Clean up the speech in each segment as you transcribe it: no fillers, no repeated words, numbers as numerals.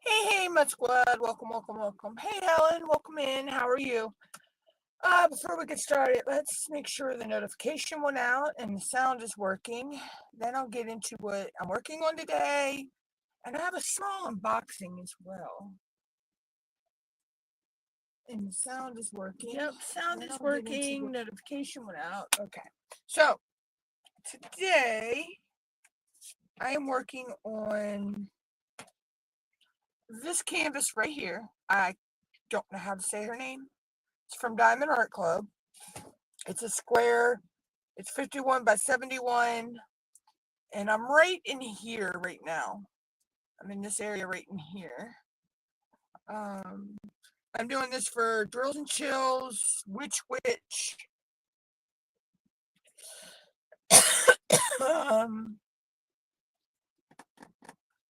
Hey, Mud Squad. Welcome. Hey, Helen. Welcome in. How are you? Before we get started, let's make sure the notification went out and the sound is working. Then I'll get into what I'm working on today. And I have a small unboxing as well. And the sound is working. Yep, sound is working. Notification went out. Okay. So, today I am working on this canvas right here. I don't know how to say her name. It's from Diamond Art Club. It's a square. It's 51 by 71. And I'm right in here right now. I'm in this area right in here. I'm doing this for Drills and Chills, Witch,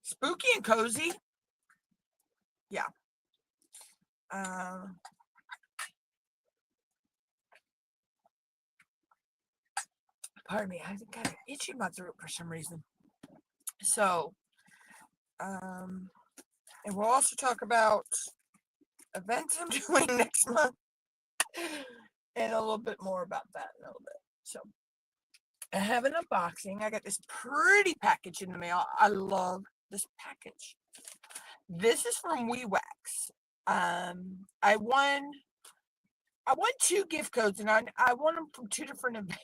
Spooky and Cozy. Yeah. Pardon me, I got an itchy in my throat for some reason. So, and we'll also talk about events I'm doing next month and a little bit more about that in a little bit. So, I have an unboxing. I got this pretty package in the mail. I love this package. This is from WeWax. I won 2 gift codes, and I won them from 2 different events.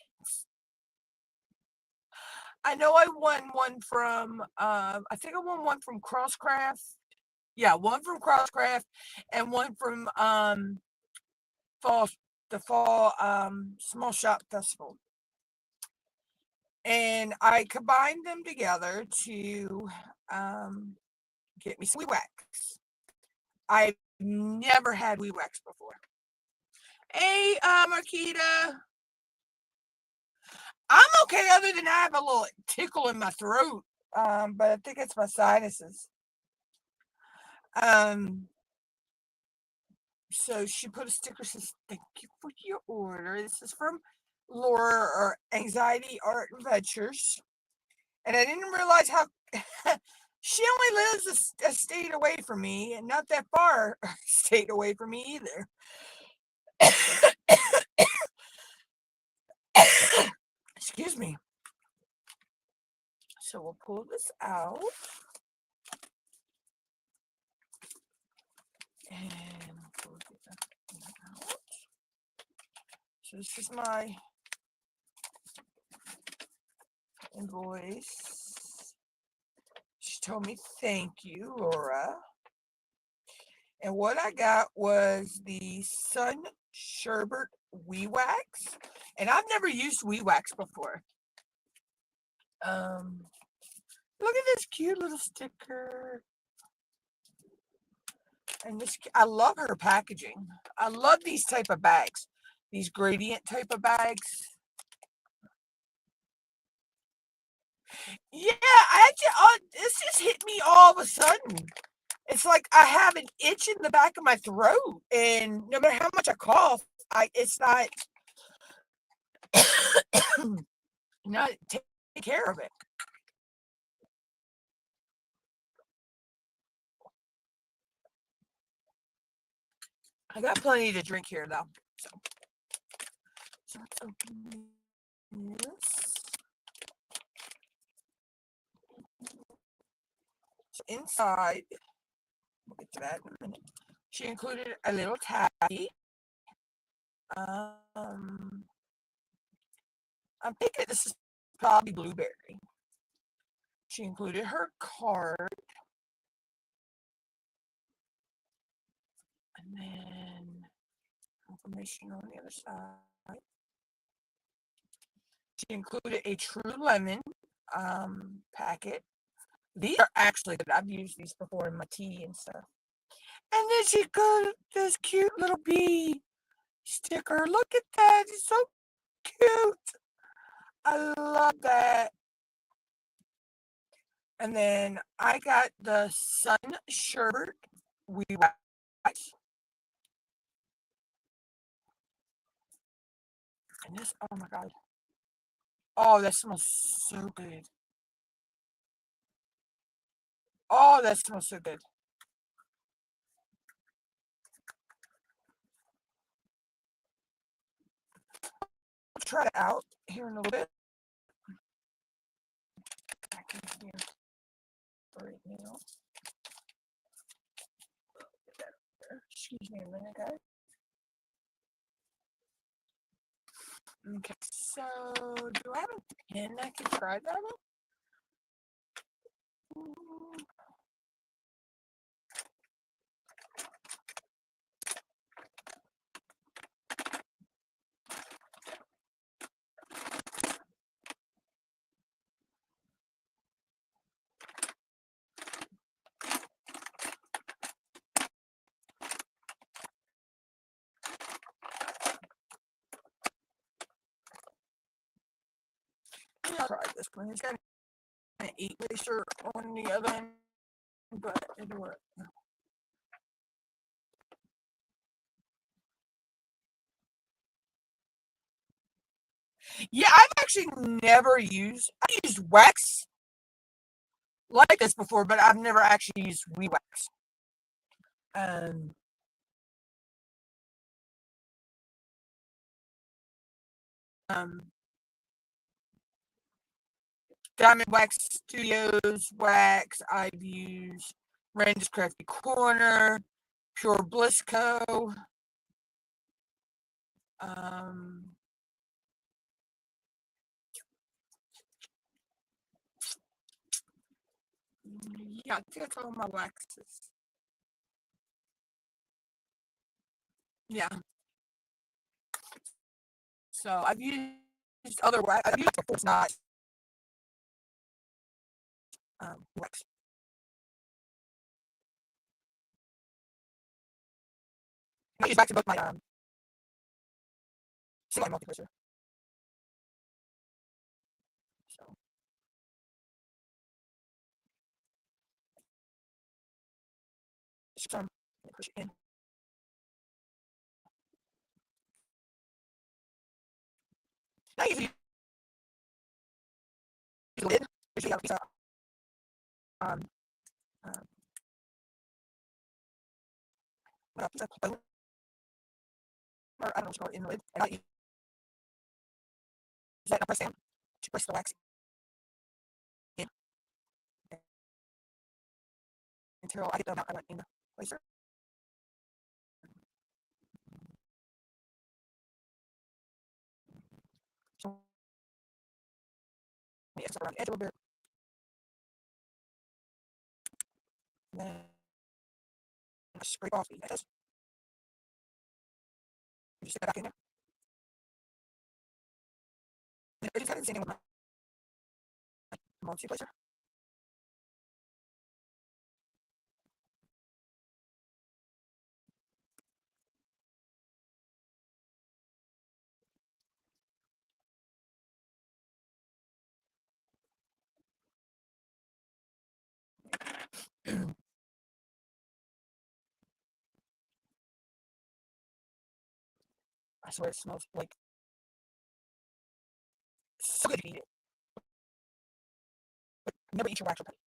I know I won one from, I think I won one from Crosscraft. Yeah, one from Crosscraft and one from the Fall Small Shop Festival. And I combined them together to get me some WeWax. I've never had WeWax before. Hey, Marquita. I'm okay other than I have a little tickle in my throat. But I think it's my sinuses. So she put a sticker, says, "Thank you for your order." This is from Laura, or Anxiety Art Adventures. And I didn't realize how she only lives a state away from me, and not that far a state away from me either. Excuse me. So we'll pull this out. And pull it out. So this is my invoice. She told me thank you, Laura. And what I got was the Sun Sherbet WeWax. And I've never used WeWax before. Look at this cute little sticker. And this, I love her packaging. I love these type of bags. These gradient type of bags. Yeah, this just hit me all of a sudden. It's like I have an itch in the back of my throat, and no matter how much I cough, it's not not take care of it. I got plenty to drink here though. So let's open this. So inside, we'll get to that in a minute. She included a little tabby. I'm thinking this is probably blueberry. She included her card. And then information on the other side. She included a True Lemon packet. These are actually good. I've used these before in my tea and stuff. And then she got this cute little bee sticker. Look at that. It's so cute. I love that. And then I got the Sun Sherbet WeWax. And this, oh my God. Oh, that smells so good. Oh, that smells so good. try it out here in a little bit. Back in here right now. Excuse me a minute, guys. Okay, so do I have a pen I can try that with? I'll try this one. It's got an 8 laser on the other end, but it'll work. Yeah, I've actually never used. I used wax like this before, but I've never actually used WIP wax. Um, um, Diamond Wax Studios wax. I've used Randy's Crafty Corner, Pure Blisco. Yeah, I think that's all my waxes. Yeah. So I've used other wax. I've used before. It's not wax. I use wax in both my single and multi placer. So just push it in. I usually use the lid. Usually have a piece of um, um piece of bone, or I don't know what you call it, in the lid, and I use that and I press down to press the wax in until I get the amount I want in the placer. So yeah, it's around the edge a little bit. And then I scrape off the edges. Just stick it back in there. And I just kind of the same thing with my multi placer. I swear it smells like so good to eat it. But never eat your wax or putty.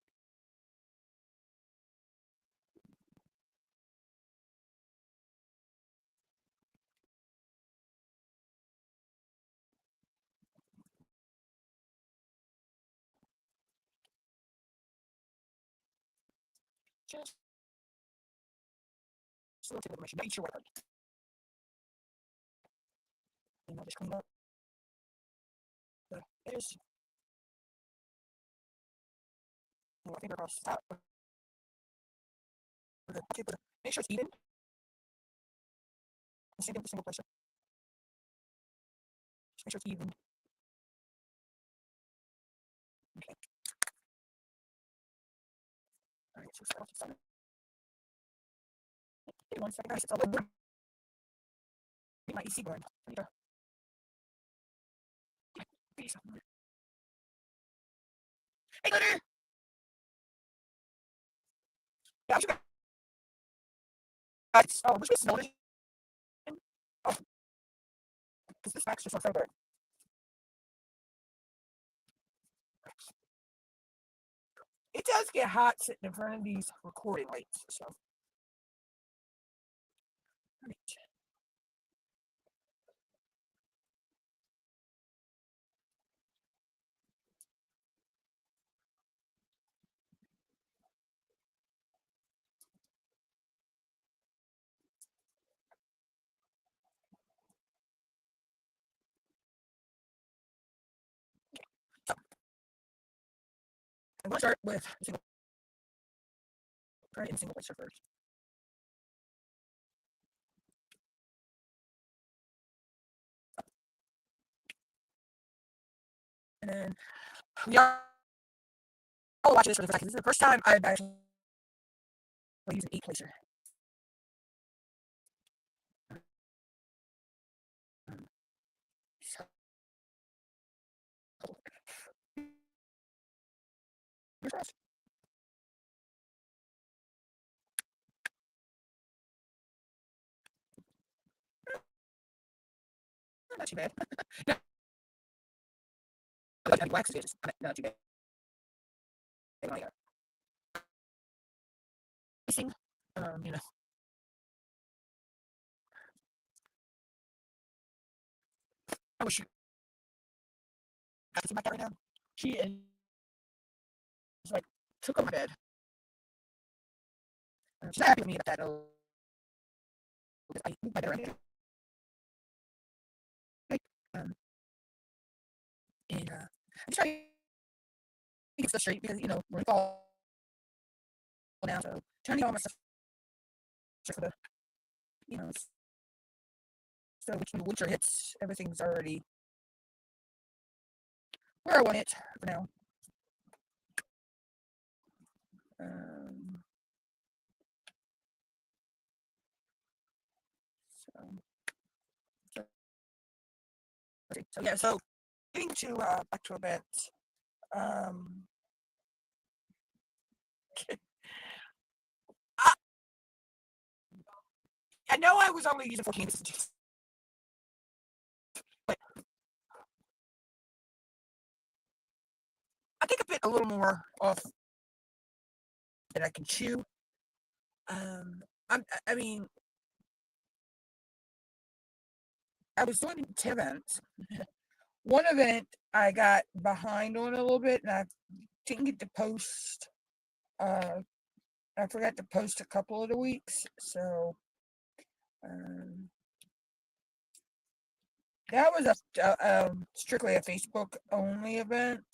Just a little tip of information. Don't eat your wax or putty. And I'll just clean up the edges. And my finger across the top. Make sure it's even. The same thing with the single placer. Just make sure it's even. Okay. Alright, so start off the side. Give me 1 second, guys. It's a little bit. Get my EC going. I need to. Hey, glitter! Yeah, I should. Oh, which was smell it? Oh, because this wax just looks so good. It does get hot sitting in front of these recording lights, so. Right. I'm going to start with single placer first. And then we all watch this for the first time. This is the first time I've actually used an 8 placer. So, not too bad. Not wax edges. Not too bad. Missing. You know. I wish you could see my cat right now. She is like took on my bed. She's not happy with me about that though. I moved my bed around. Um, and I'm just trying to get stuff straight because we're in fall now, so trying to get all my stuff straight for the you know so when the winter hits, everything's already where I want it for now. Um, so, so yeah, so getting to back to events. Um, I, I know I was only using 4 canvases, but I think I bit a little more off than I can chew. I mean, I was doing 10 events. One event I got behind on a little bit, and I didn't get to post. I forgot to post a couple of the weeks, so that was strictly a Facebook only event.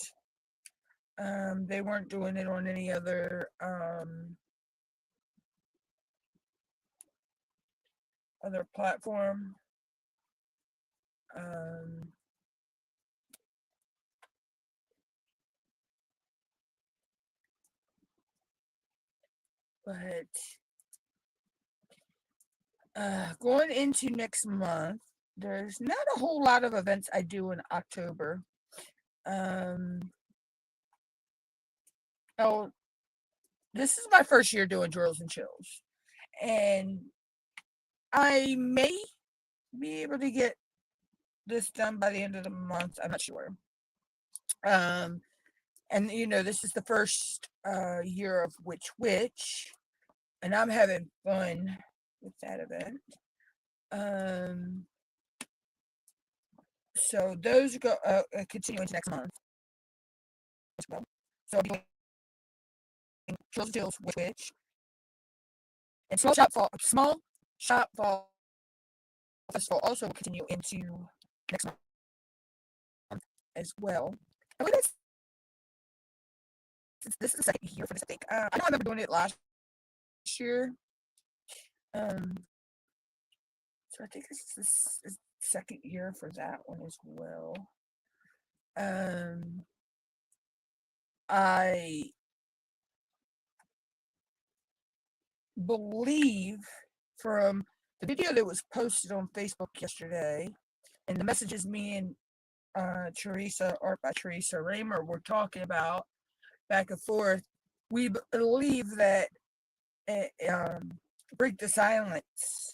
They weren't doing it on any other platform. But going into next month, there's not a whole lot of events I do in October. Oh, this is my first year doing drills and chills, and I may be able to get this done by the end of the month. I'm not sure. And this is the first year of Which, and I'm having fun with that event. So those go continue into next month as well. So I'll be doing Drills and Chills Which, and Small Shop Fall Festival also will continue into next month as well. I believe this is the second year for this, I think. I don't remember doing it last year. So I think this is the second year for that one as well. I believe from the video that was posted on Facebook yesterday and the messages me and Teresa, Art by Teresa Raymer, were talking about back and forth, we believe that Break the Silence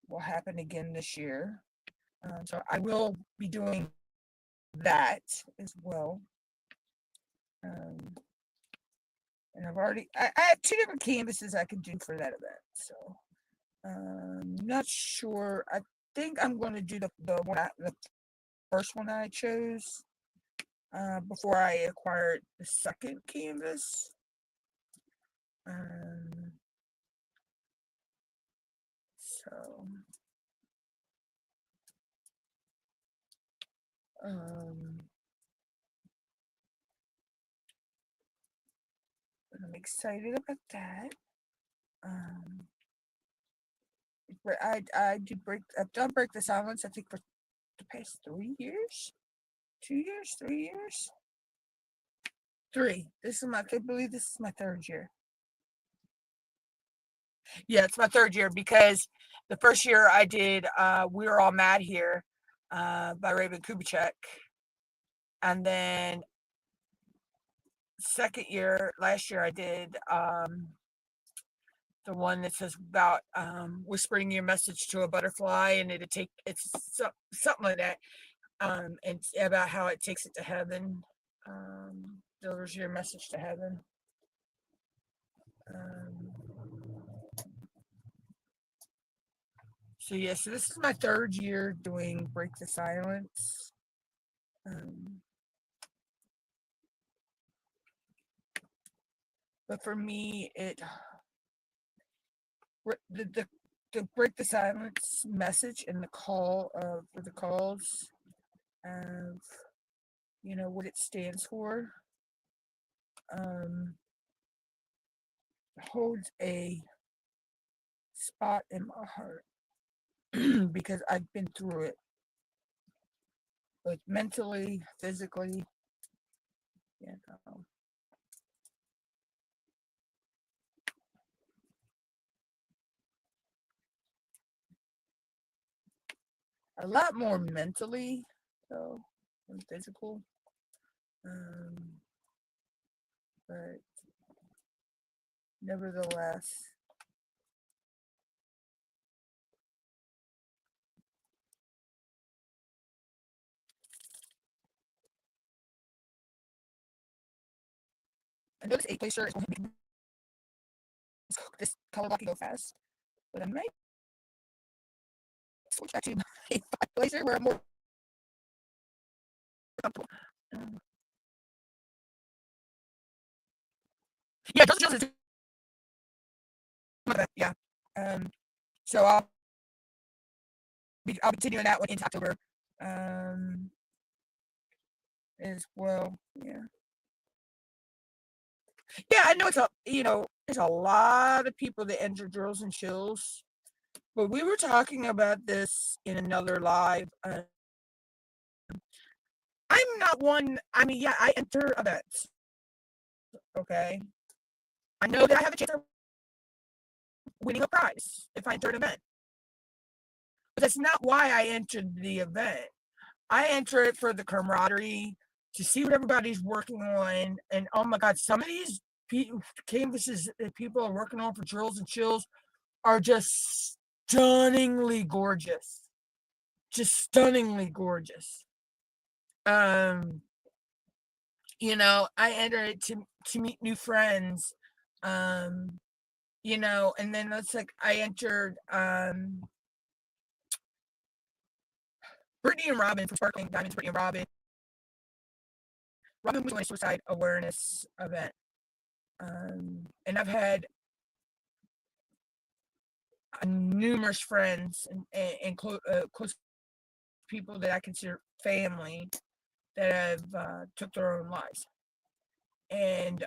will happen again this year. So I will be doing that as well. And I have 2 different canvases I can do for that event. So not sure. I think I'm going to do the first one I chose before I acquired the second canvas. So I'm excited about that. I've done Break the Silence, I think, for the past 3 years. 2 years, 3 years. 3. I believe this is my 3rd year. Yeah, it's my 3rd year because the first year I did We Were All Mad Here by Raven Kubicek. And then last year I did the one that says about whispering your message to a butterfly, and it's something like that. And it's about how it takes it to heaven. Delivers your message to heaven. So this is my 3rd year doing Break the Silence. But for me, the Break the Silence message and the calls of what it stands for holds a spot in my heart because I've been through it, both mentally, physically. A lot more mentally, though, than physical. But nevertheless, I know this 8 placer is going to make this color block go fast, but I might switch back to my 5 placer where I'm more comfortable. Yeah, Joseph Jones is yeah. So I'll be continuing that one into October, as well. Yeah. Yeah, I know there's a lot of people that enter Drills and Chills, but we were talking about this in another live. I'm not one. I mean, yeah, I enter events. Okay, I know that I have a chance of winning a prize if I enter an event, but that's not why I entered the event. I enter it for the camaraderie, to see what everybody's working on, and oh my God, some of these canvases that people are working on for Drills and Chills are just stunningly gorgeous. Just stunningly gorgeous. I enter it to meet new friends. And then it's like I entered Brittany and Robin from Sparkling Diamonds. Brittany and Robin. Robin was doing a suicide awareness event. And I've had numerous friends and close people that I consider family that have took their own lives. And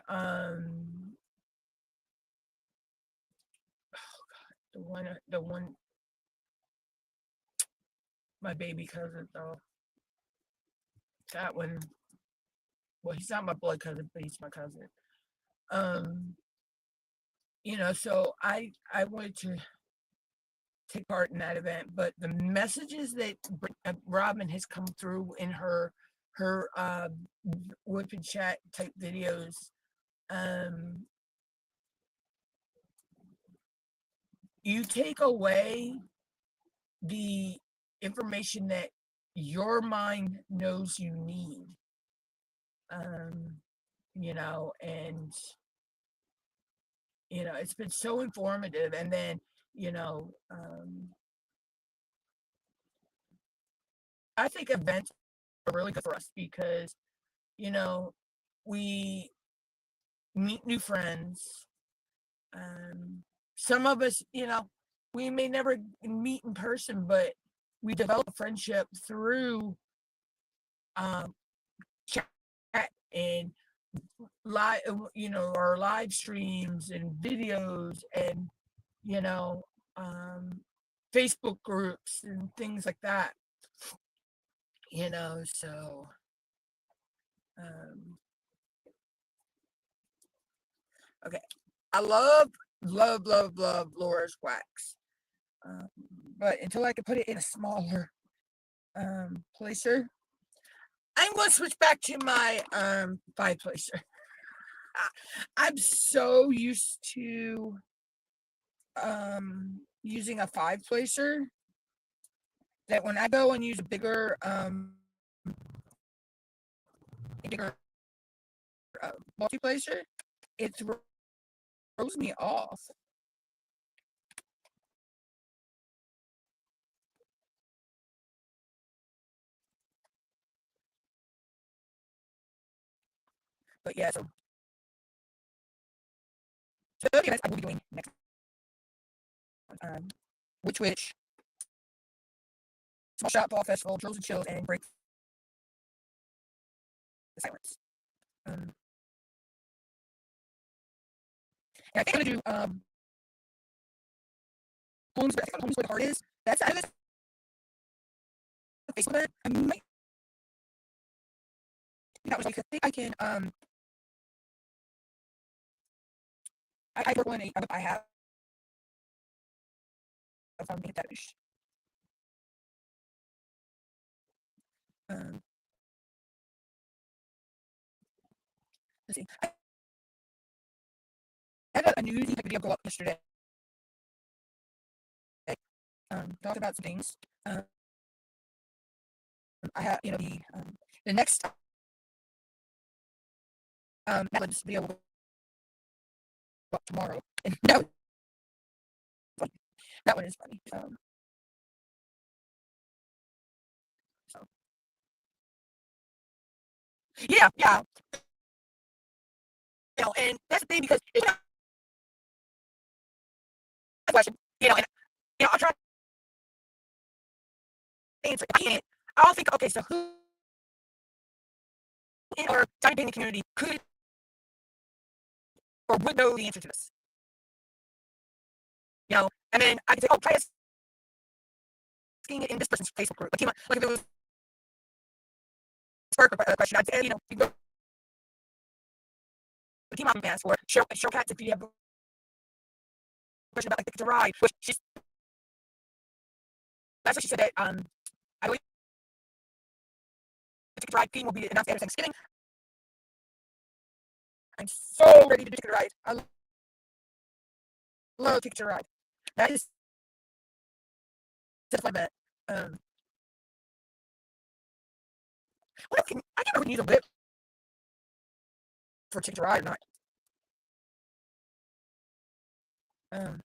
the one, my baby cousin, though, that one. Well, he's not my blood cousin, but he's my cousin. So I wanted to take part in that event, but the messages that Robin has come through in her WIP and chat type videos, you take away the information that your mind knows you need, and it's been so informative. And then I think events are really good for us because we meet new friends. Some of us, we may never meet in person, but we develop a friendship through chat and live, our live streams and videos and, you know, um, Facebook groups and things like that, so, um, okay. I love Laura's wax. Um, but until I can put it in a smaller, placer, I'm going to switch back to my, 5 placer. I'm so used to, using a 5 placer that when I go and use a bigger multi-placer, it throws me off. But yeah, so okay, guys, I will be doing next which small shop fall festival, drills and chills, and break the silence. Um, and I think I'm gonna do homes, but I think homes where the heart is. That's out of this Facebook event. I might that was like I think I can I work on I have get that finished. Um, let's see. I had a news video go up yesterday. Talked about some things. I have the next Netflix video will go up tomorrow, and that one is funny. So yeah, and that's the thing because it's not a question, and I'll try to answer. If I can't, I'll think, okay, so who in our tiny painting community could or would know the answer to this? And then I can say, oh, try asking it in this person's Facebook group. Like if it was spark a question, I'd say, you go to the team mom ask or show cats if you have a question about like Ticket to Ride, which that's what she said that I believe the Ticket to Ride theme will be announced after Thanksgiving. I'm so ready to do Ticket to Ride. I love Ticket to Ride. That is just my bet. What else I can't remember use a whip for Ticket to Ride or not. Um,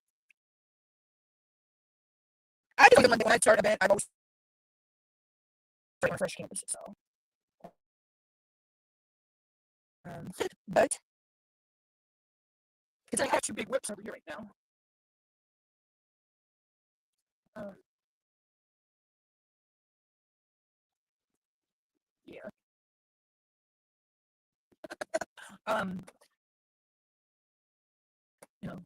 I just like when I start a band, I've always started on fresh campus. So, but because I have 2 big whips over here right now. Um, yeah. Um, you know,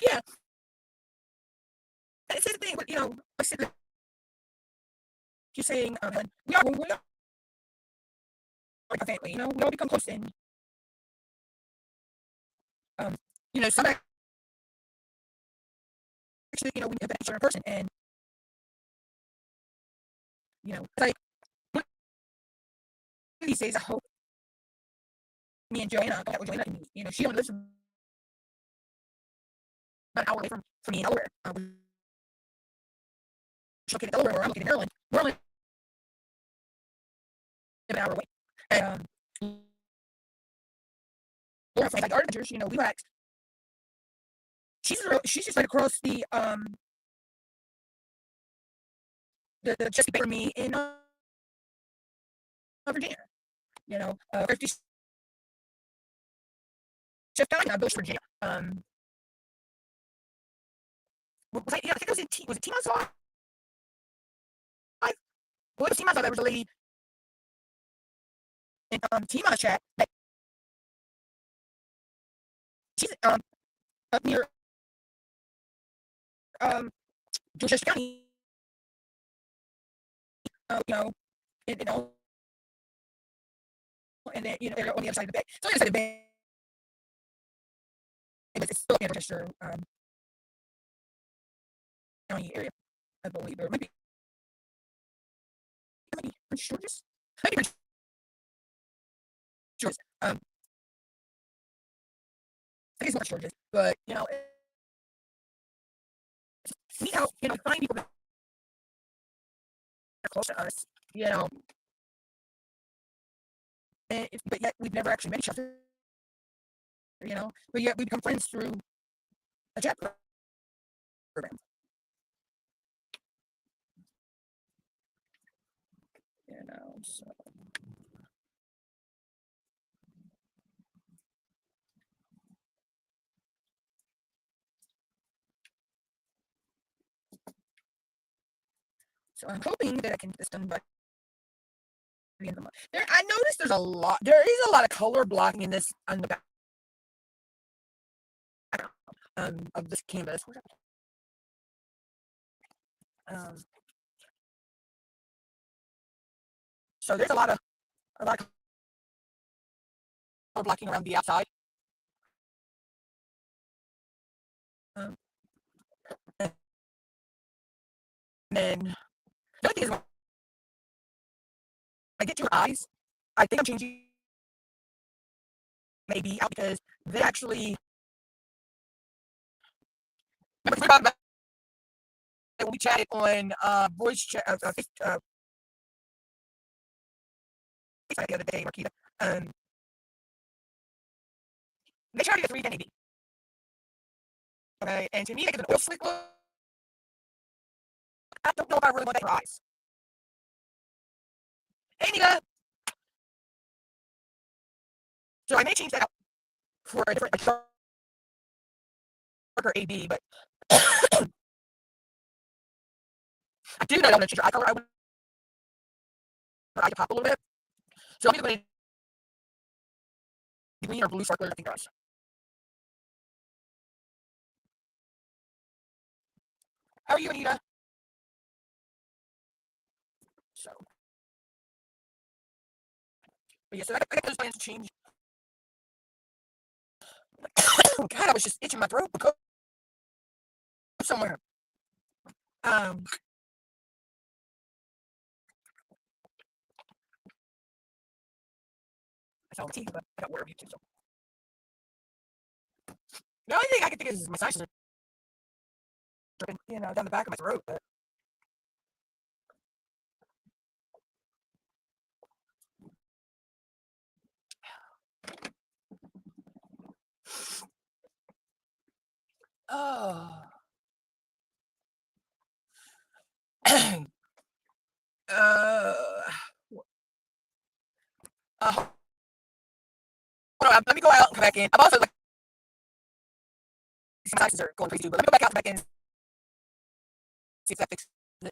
yeah. It's the thing, but like I said, you're saying, we are like a family. We all become close, and um, some actually, we have met each other in person, and it's like one of these days, I hope me and Joanna, that Joanna can meet. She only lives about an hour away from me in Delaware. She's located in Delaware, where I'm located in Maryland. We're only an hour away. And Laura from like Art Adventures, we waxed. She's just right across the Chesapeake Bay from me in Virginia. 50 Chef County, Bush, Virginia. Was I think it was in was it T-Monsaw? Well, it was Tima's, there was a lady in Tima's chat that she's up near um Georgia County, you know, and you know, and then they're on the other side of the bay. So on the other side of the bay, it's still in Rochester County area, I believe, or maybe Prince George's, maybe Prince George's. I think it's Prince George's, but it's neat how find people that are close to us, but yet we've never actually met each other, but yet we become friends through a chat program, so. So I'm hoping that I can get this done by the end of the month. I noticed there is a lot of color blocking in this on the background of this canvas. Um, so there's a lot of color blocking around the outside. Um, and then the other thing is when I get to her eyes, I think I'm changing maybe out because they actually remember we talked about it when we chatted on voice chat the other day, Marquita. They try to get 310 AD. Okay, and to me, they give an oil slick look. I don't know if I really want that in her eyes. Hey, Nita. So I may change that out for a darker AB, but I do know I want to change her eye color. I want her eye to pop a little bit. So I'm either going to green or blue sparkler, I think does. How are you, Anita? So, but yeah, so I got those plans to change. Oh, God, I was just itching my throat because somewhere. Um, I sound tea, but I got water too. So the only thing I can think is my sinuses are dripping, down the back of my throat. But oh, uh, hold on, let me go out and come back in. I'm also like my sinuses are going crazy too, but let me go back out and come back in. See if that fixes it.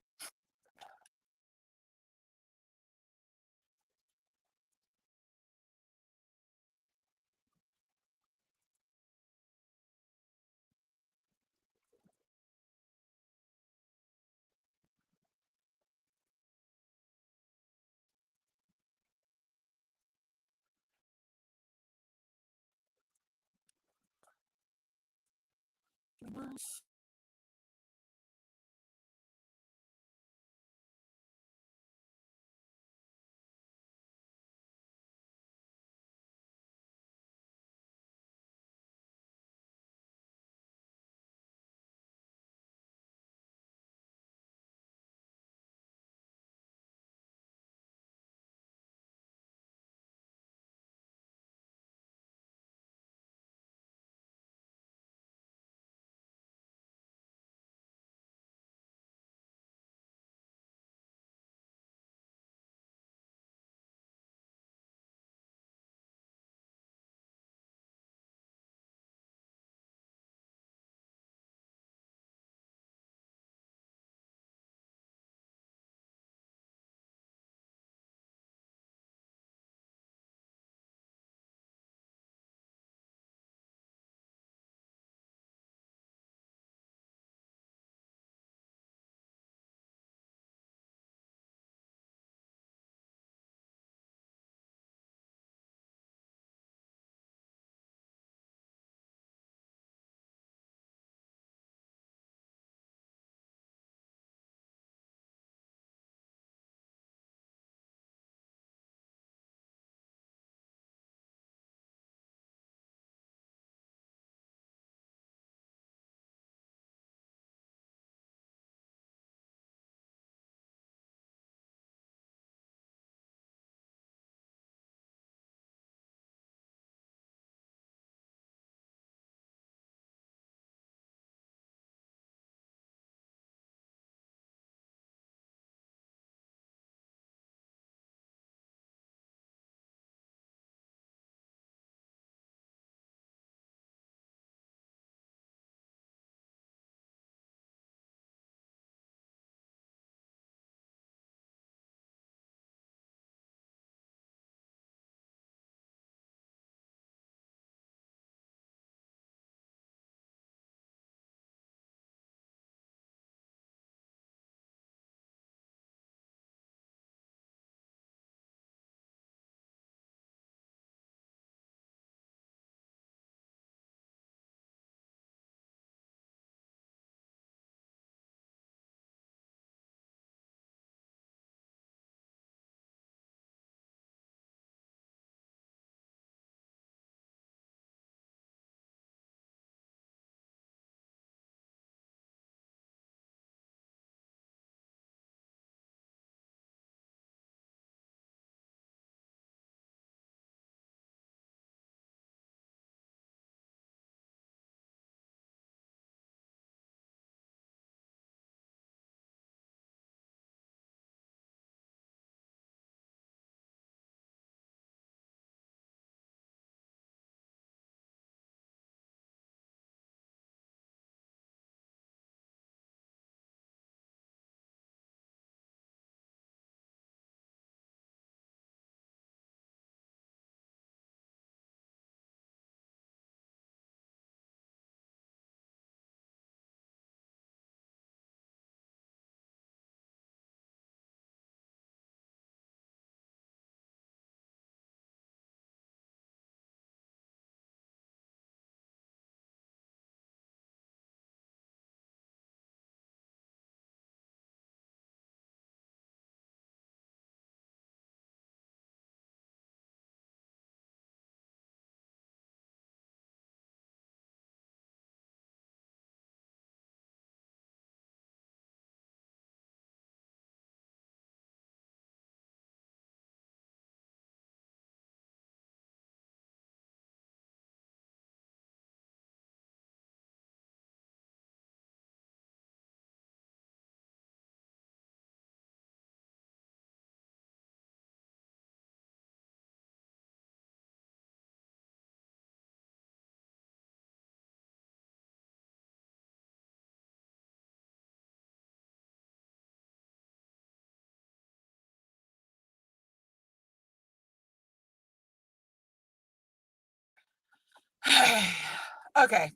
Okay.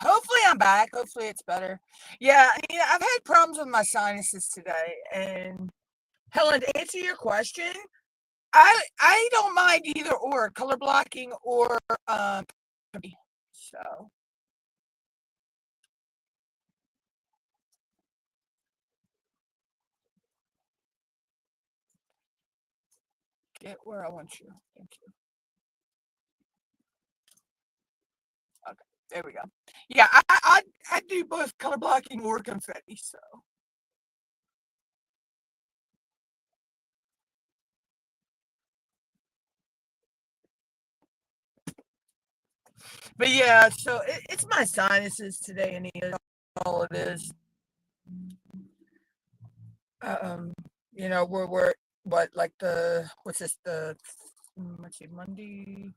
Hopefully I'm back. Hopefully it's better. Yeah, I've had problems with my sinuses today. And Helen, to answer your question, I don't mind either or color blocking or so get where I want you. Thank you. Okay, there we go. Yeah, I do both color blocking or confetti. So, but yeah, so it's my sinuses today, and all it is. Um, we're what like the what's this let's see, Monday,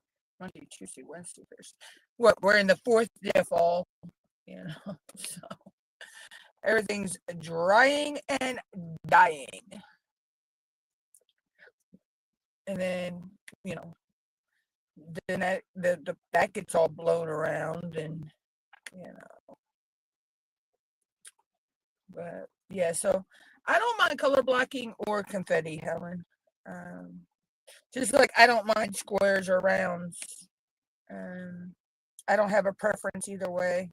Tuesday, Wednesday, Thursday. What we're in the fourth day of fall, so everything's drying and dying, and then you know, then that gets all blown around, and you know, but yeah, so I don't mind color blocking or confetti, Helen. Um, just like I don't mind squares or rounds. Um, I don't have a preference either way.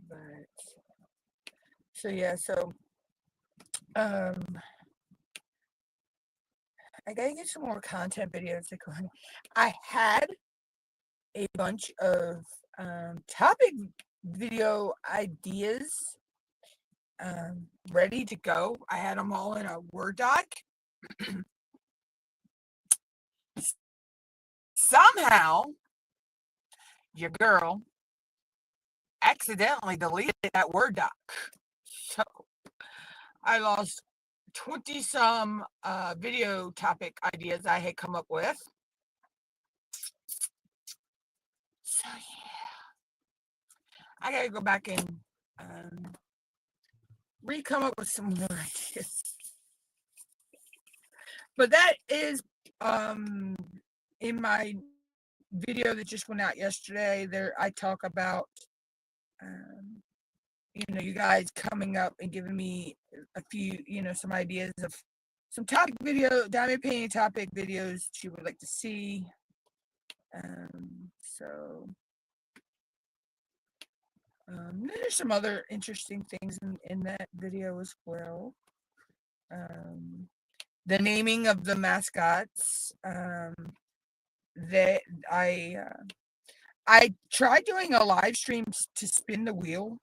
But so yeah, so um I gotta get some more content videos to go on. I had a bunch of topic video ideas ready to go. I had them all in a Word doc. Somehow, your girl accidentally deleted that Word doc. So I lost 20 some video topic ideas I had come up with. So yeah, I gotta go back and um, re-come up with some more ideas. But that is um, in my video that just went out yesterday. There, I talk about um, you guys coming up and giving me a few, some ideas of some topic diamond painting topic videos you would like to see. So there's some other interesting things in that video as well. Um, the naming of the mascots. That I tried doing a live stream to spin the wheel,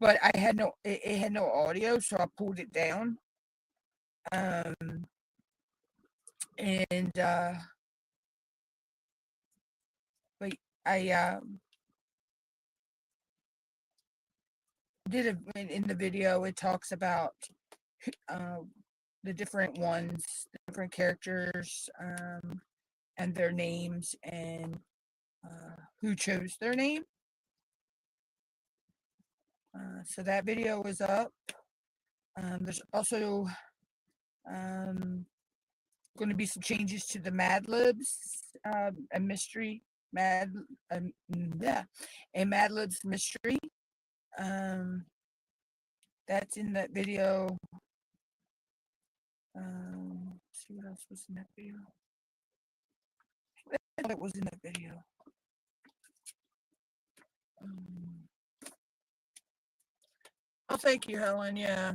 but it had no audio, so I pulled it down. Um, and but I did in the video. It talks about uh, the different ones, the different characters, and their names, and who chose their name. So that video was up. There's also going to be some changes to the Mad Libs, a mystery Mad, yeah, a Mad Libs mystery. Um, that's in that video. Let's see what else was in that video. I thought it was in that video. Um, oh, thank you, Helen. Yeah,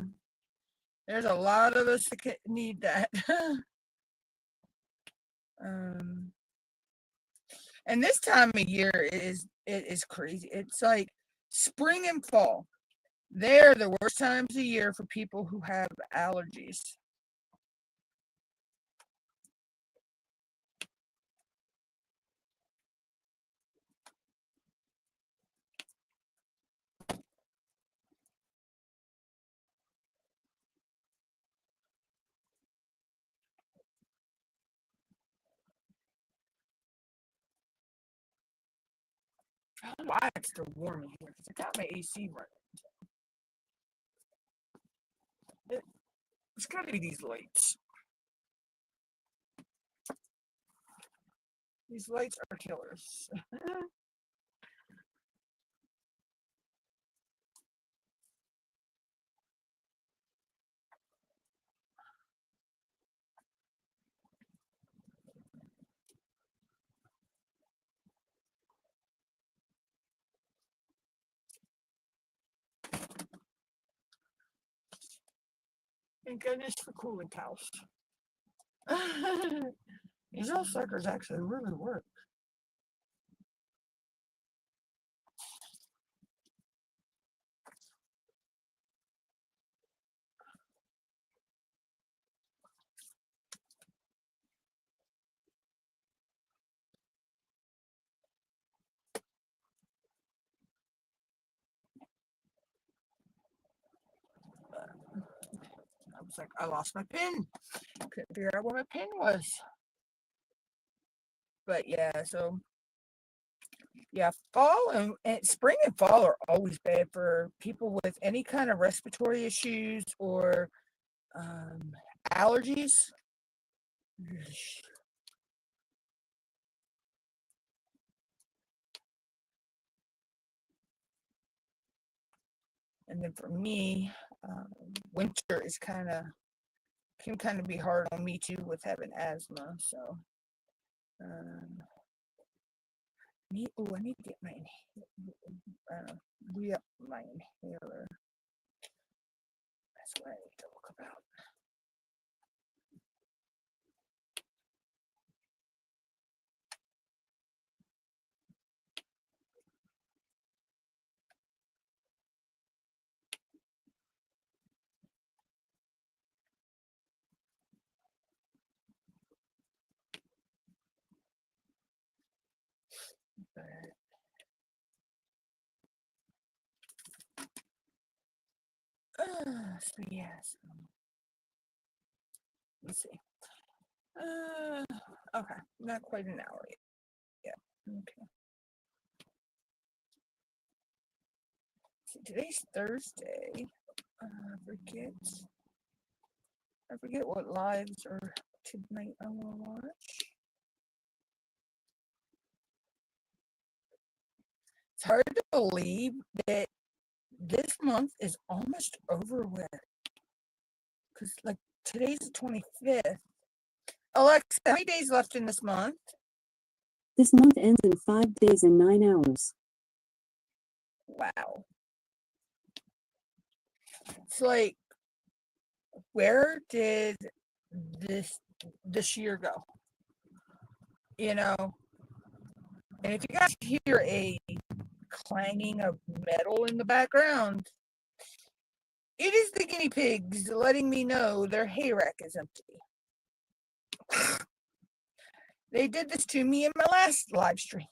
there's a lot of us that need that. um, and this time of year is crazy. It's like spring and fall. They're the worst times of year for people who have allergies. I don't know why it's still warm in here because I got my AC running. It's got to be these lights. These lights are killers. Thank goodness for cooling towels. These little suckers actually really work. I was like, I lost my pin. Couldn't figure out where my pin was. But yeah, so yeah, fall and spring and fall are always bad for people with any kind of respiratory issues or allergies. And then for me, winter is can kind of be hard on me too with having asthma. So, I need to get my re-up my inhaler. That's what I need to look about. So yes. Let's see. Okay, not quite an hour yet. Yeah. Okay. So today's Thursday. I forget what lives are tonight I want to watch. It's hard to believe that this month is almost over with. Because, like, today's the 25th. Alexa, how many days left in this month? This month ends in 5 days and 9 hours. Wow. It's like, where did this year go? You know? And if you guys hear a clanging of metal in the background, it is the guinea pigs letting me know their hay rack is empty. They did this to me in my last live stream.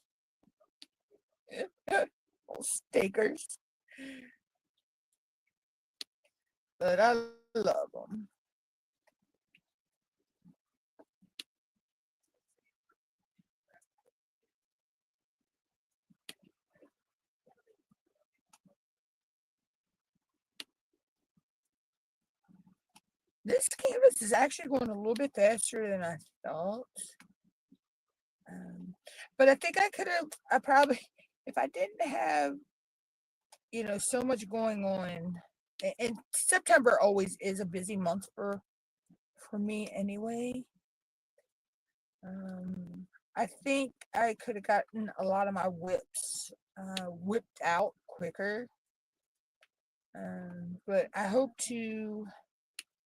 Little stakers. But I love them. This canvas is actually going a little bit faster than I thought. But I think I probably, if I didn't have, so much going on, and September always is a busy month for me anyway. I think I could have gotten a lot of my WIPs whipped out quicker. But I hope to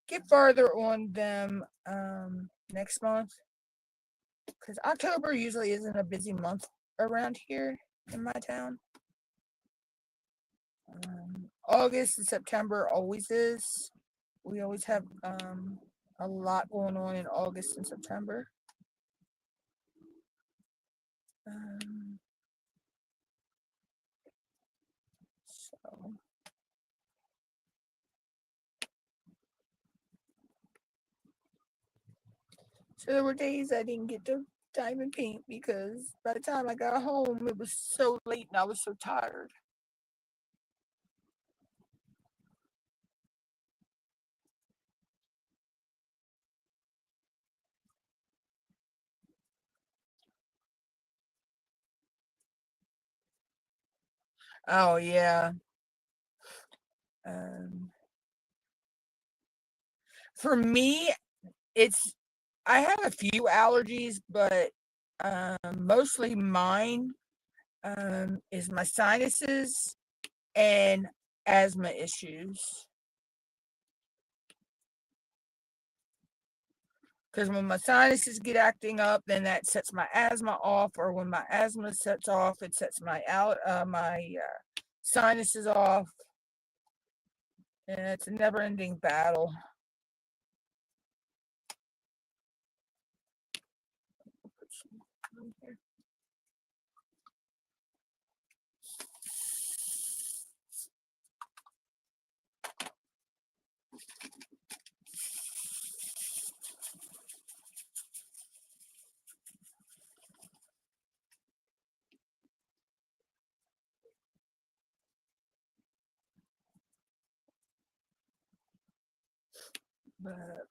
get farther on them next month, because October usually isn't a busy month around here in my town. August and September always is. We always have a lot going on in August and September. So there were days I didn't get to diamond paint because by the time I got home, it was so late and I was so tired. Oh, yeah. Um, for me, I have a few allergies, but mostly mine is my sinuses and asthma issues. Because when my sinuses get acting up, then that sets my asthma off, or when my asthma sets off, it sets my sinuses off, and it's a never-ending battle. But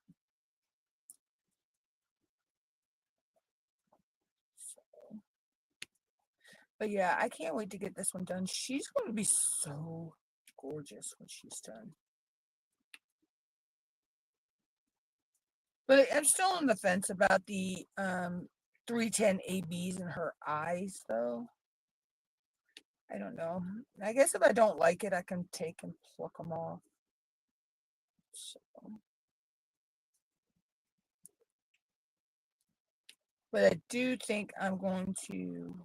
But yeah, I can't wait to get this one done. She's going to be so gorgeous when she's done. But I'm still on the fence about the 310 ABs in her eyes, though. I don't know. I guess if I don't like it, I can take and pluck them off. So. But I do think I'm going to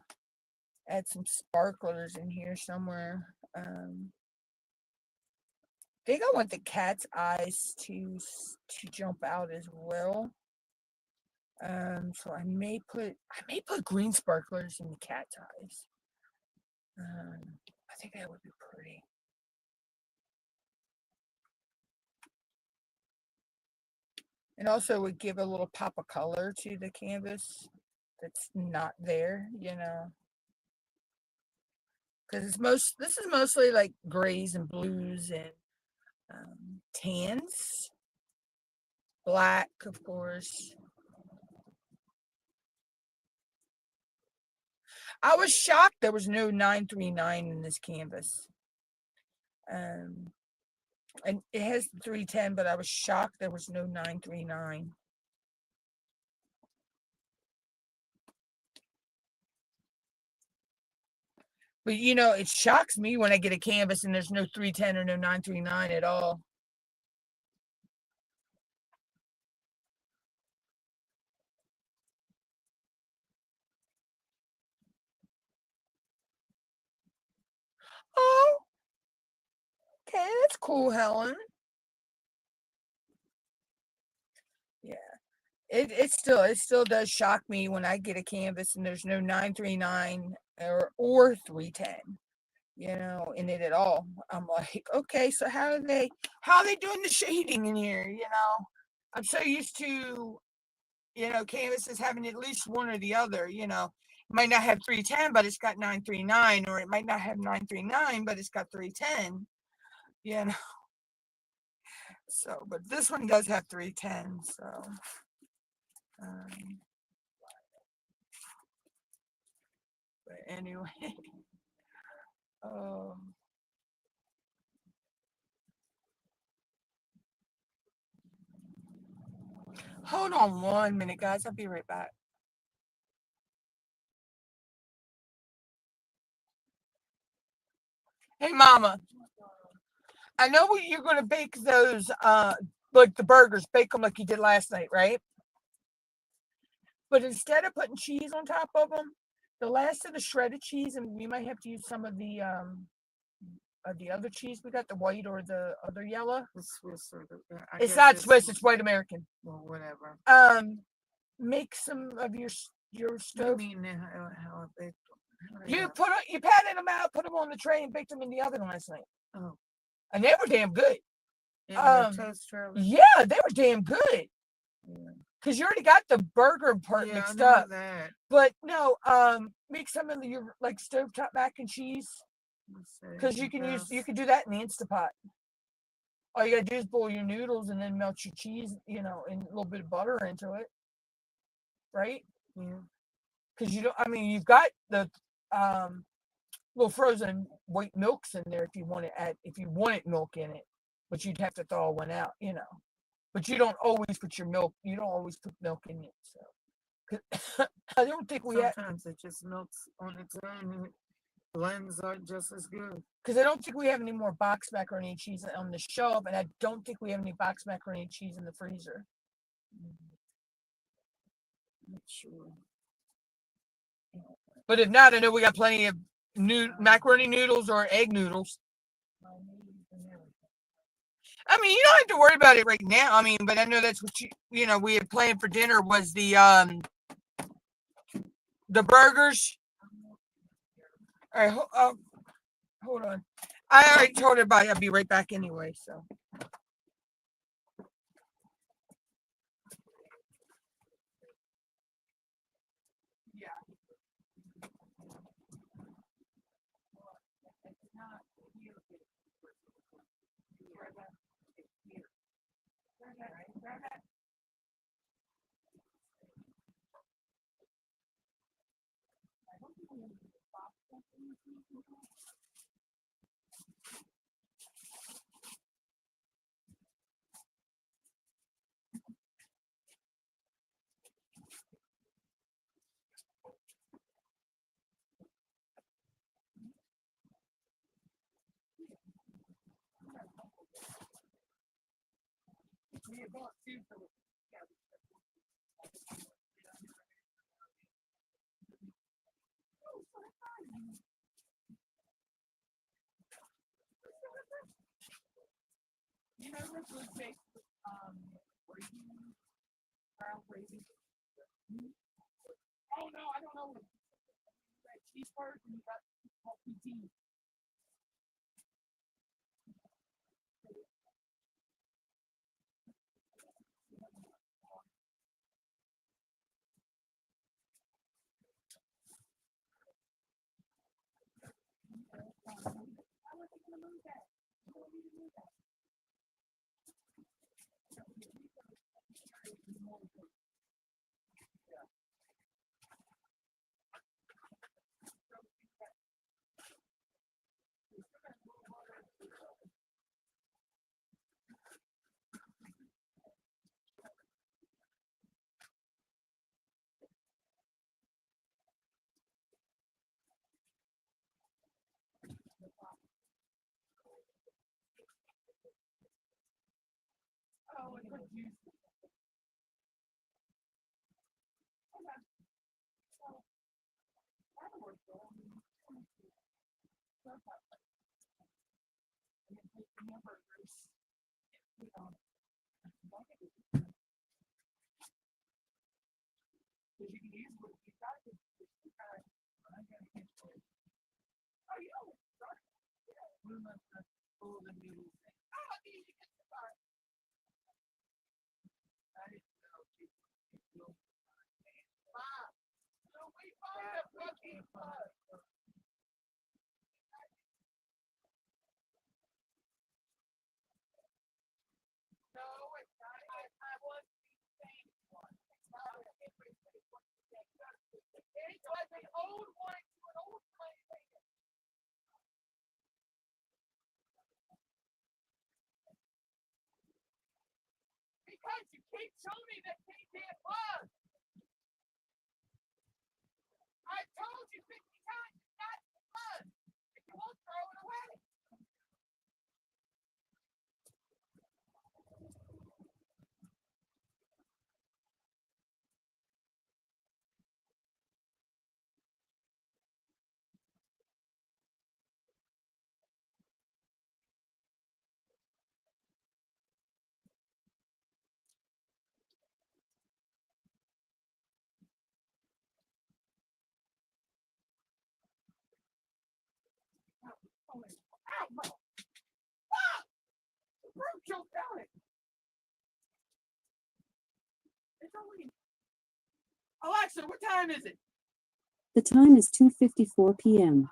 add some sparklers in here somewhere. I think I want the cat's eyes to jump out as well. So I may put green sparklers in the cat's eyes. I think that would be pretty. And also would give a little pop of color to the canvas that's not there, because this is mostly like grays and blues and tans, black, of course. I was shocked there was no 939 in this canvas. And it has the 310, but I was shocked there was no 939. But it shocks me when I get a canvas and there's no 310 or no 939 at all. Oh, okay, that's cool, Helen. Yeah. It still does shock me when I get a canvas and there's no 939 or 310, in it at all. I'm like, okay, so how are they doing the shading in here? I'm so used to canvases having at least one or the other. It might not have 310, but it's got 939, or it might not have 939, but it's got 310. So, but this one does have 310. So. But anyway, hold on 1 minute, guys. I'll be right back. Hey, Mama. I know you're going to bake those, like the burgers. Bake them like you did last night, right? But instead of putting cheese on top of them, the last of the shredded cheese, and we might have to use some of the other cheese we got, the white or the other yellow. The Swiss or it's not Swiss, it's white American. Well, whatever. Make some of your I stove. mean, how big? You patted them out, put them on the tray, and baked them in the oven last night. Oh. And they were damn good. In the toaster oven? Yeah, they were damn good. Yeah. because you already got the burger part Yeah, I mixed know up. that. But no, make some of your like stovetop mac and cheese, Let's see, because you can use yes. can do that in the Instapot. All you gotta do is boil your noodles and then melt your cheese, and a little bit of butter into it, right? Yeah. Because you don't. I mean, you've got the little frozen white milks in there if you wanted milk in it, but you'd have to thaw one out, But you don't always put your milk. You don't always put milk in it. So 'cause I don't think we have. Sometimes it just melts on its own and it blends out just as good. Because I don't think we have any more box macaroni and cheese on the shelf, and I don't think we have any box macaroni and cheese in the freezer. Not sure. But if not, I know we got plenty of new macaroni noodles or egg noodles. I mean, you don't have to worry about it right now. I mean, but I know that's what we had planned for dinner was the burgers. All right, hold on. I already told everybody I'd be right back anyway. So. Oh no, I don't know. Cheese part and you got PT. Oh, it's confused. Because you keep showing me that can't plug. I told you 50 times it's not the plug. If you won't throw it away. Ow, no. The broom choked down it. It's Alexa, what time is it? The time is 2:54 p.m.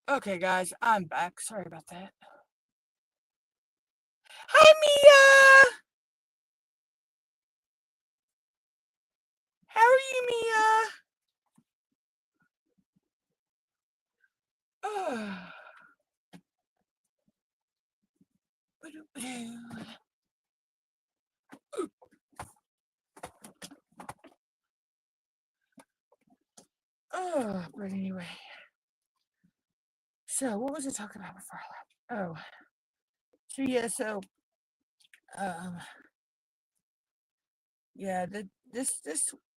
Okay, guys, I'm back. Sorry about that. Hi, Mia. How are you, Mia? But anyway. So, what was I talking about before I left? Oh, so yeah, um, yeah, this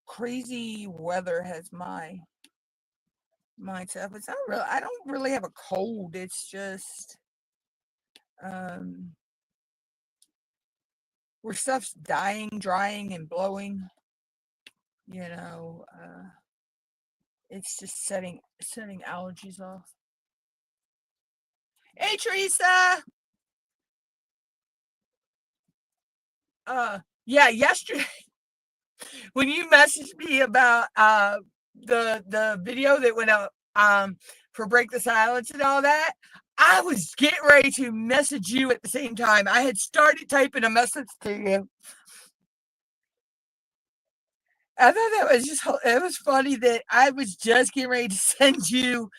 crazy weather has my mindset. It's not real. I don't really have a cold. It's just um, where stuff's dying, drying, and blowing. You know, it's just setting allergies off. Hey, Teresa. Yeah, yesterday when you messaged me about the video that went out for Break the Silence and all that, I was getting ready to message you at the same time. I had started typing a message to you. I thought that was it was funny that I was just getting ready to send you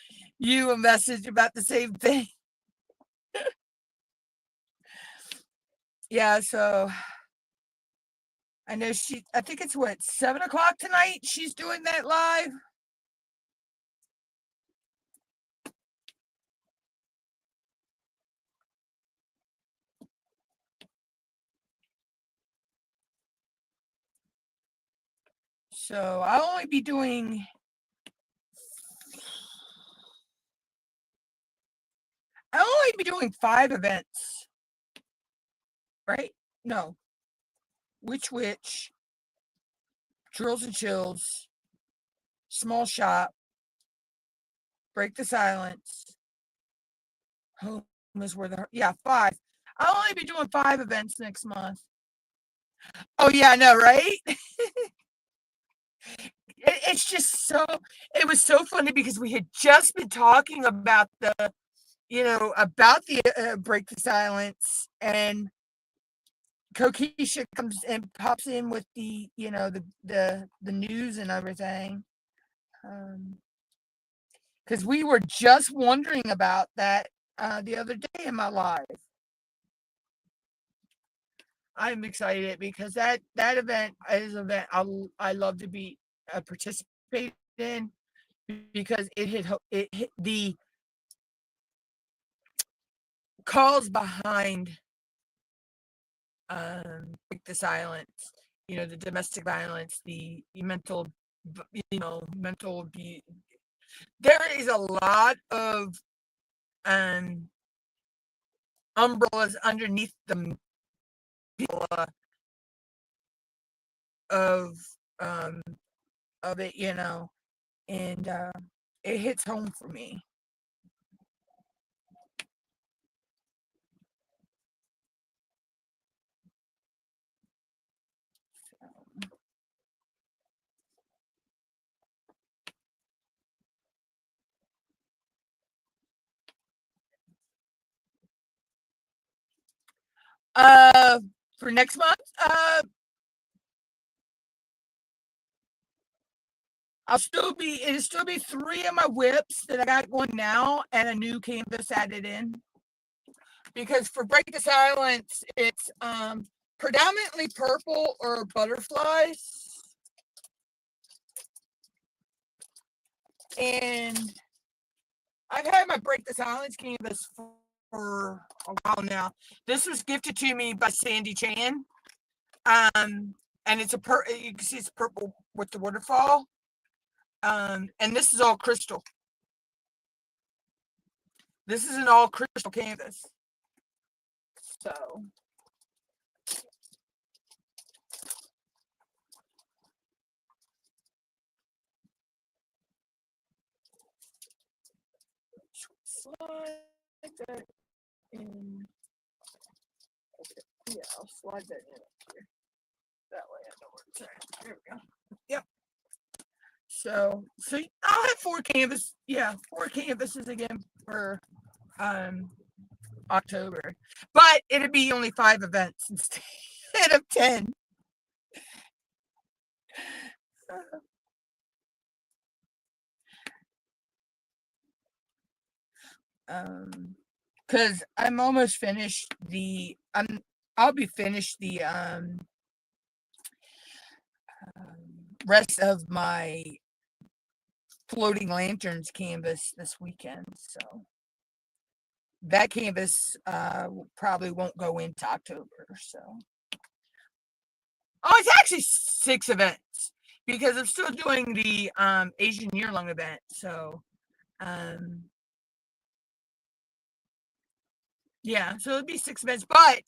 a message about the same thing. Yeah, so I know I think it's what, 7 o'clock tonight she's doing that live. So I'll only be doing I'll only be doing 5 events. Right? No. Which Drills and Chills, Small Shop, Break the Silence, Home is where 5. I'll only be doing 5 events next month. Oh yeah, I know, right? It's just it was so funny because we had just been talking about about the Break the Silence, and Kokisha comes and pops in with the news and everything. Because we were just wondering about that the other day in my live. I'm excited because that event is an event I love to be participate in, because it hit the cause behind Break the Silence, the domestic violence, the mental abuse. There is a lot of umbrellas underneath the of of it, and it hits home for me. For next month, it'll still be 3 of my WIPs that I got going now and a new canvas added in. Because for Break the Silence, it's predominantly purple or butterflies. And I've had my Break the Silence canvas for a while now. This was gifted to me by Sandy Chan. And it's you can see it's purple with the waterfall. And this is all crystal. This is an all crystal canvas. So slide that in. Okay. Yeah, I'll slide that in up here. That way I know where it's at. There we go. Yep. So I'll have 4 canvases. Yeah, 4 canvases again for October. But it'd be only 5 events instead of 10. Because I'm almost finished I'll be finished the rest of my floating lanterns canvas this weekend. So that canvas probably won't go into October. So it's actually 6 events because I'm still doing the Asian year-long event. So yeah, so it'll be 6 events, but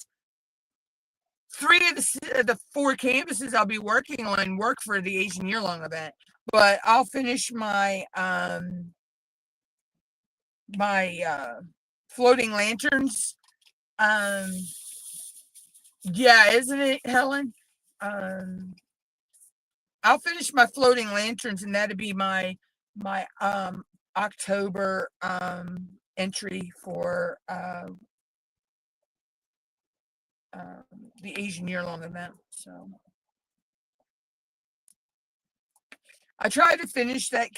3 of the 4 canvases I'll be working on work for the Asian year-long event. But I'll finish my floating lanterns. Yeah, isn't it, Helen? I'll finish my floating lanterns, and that'll be my October entry for the Asian year-long event. So I tried to finish the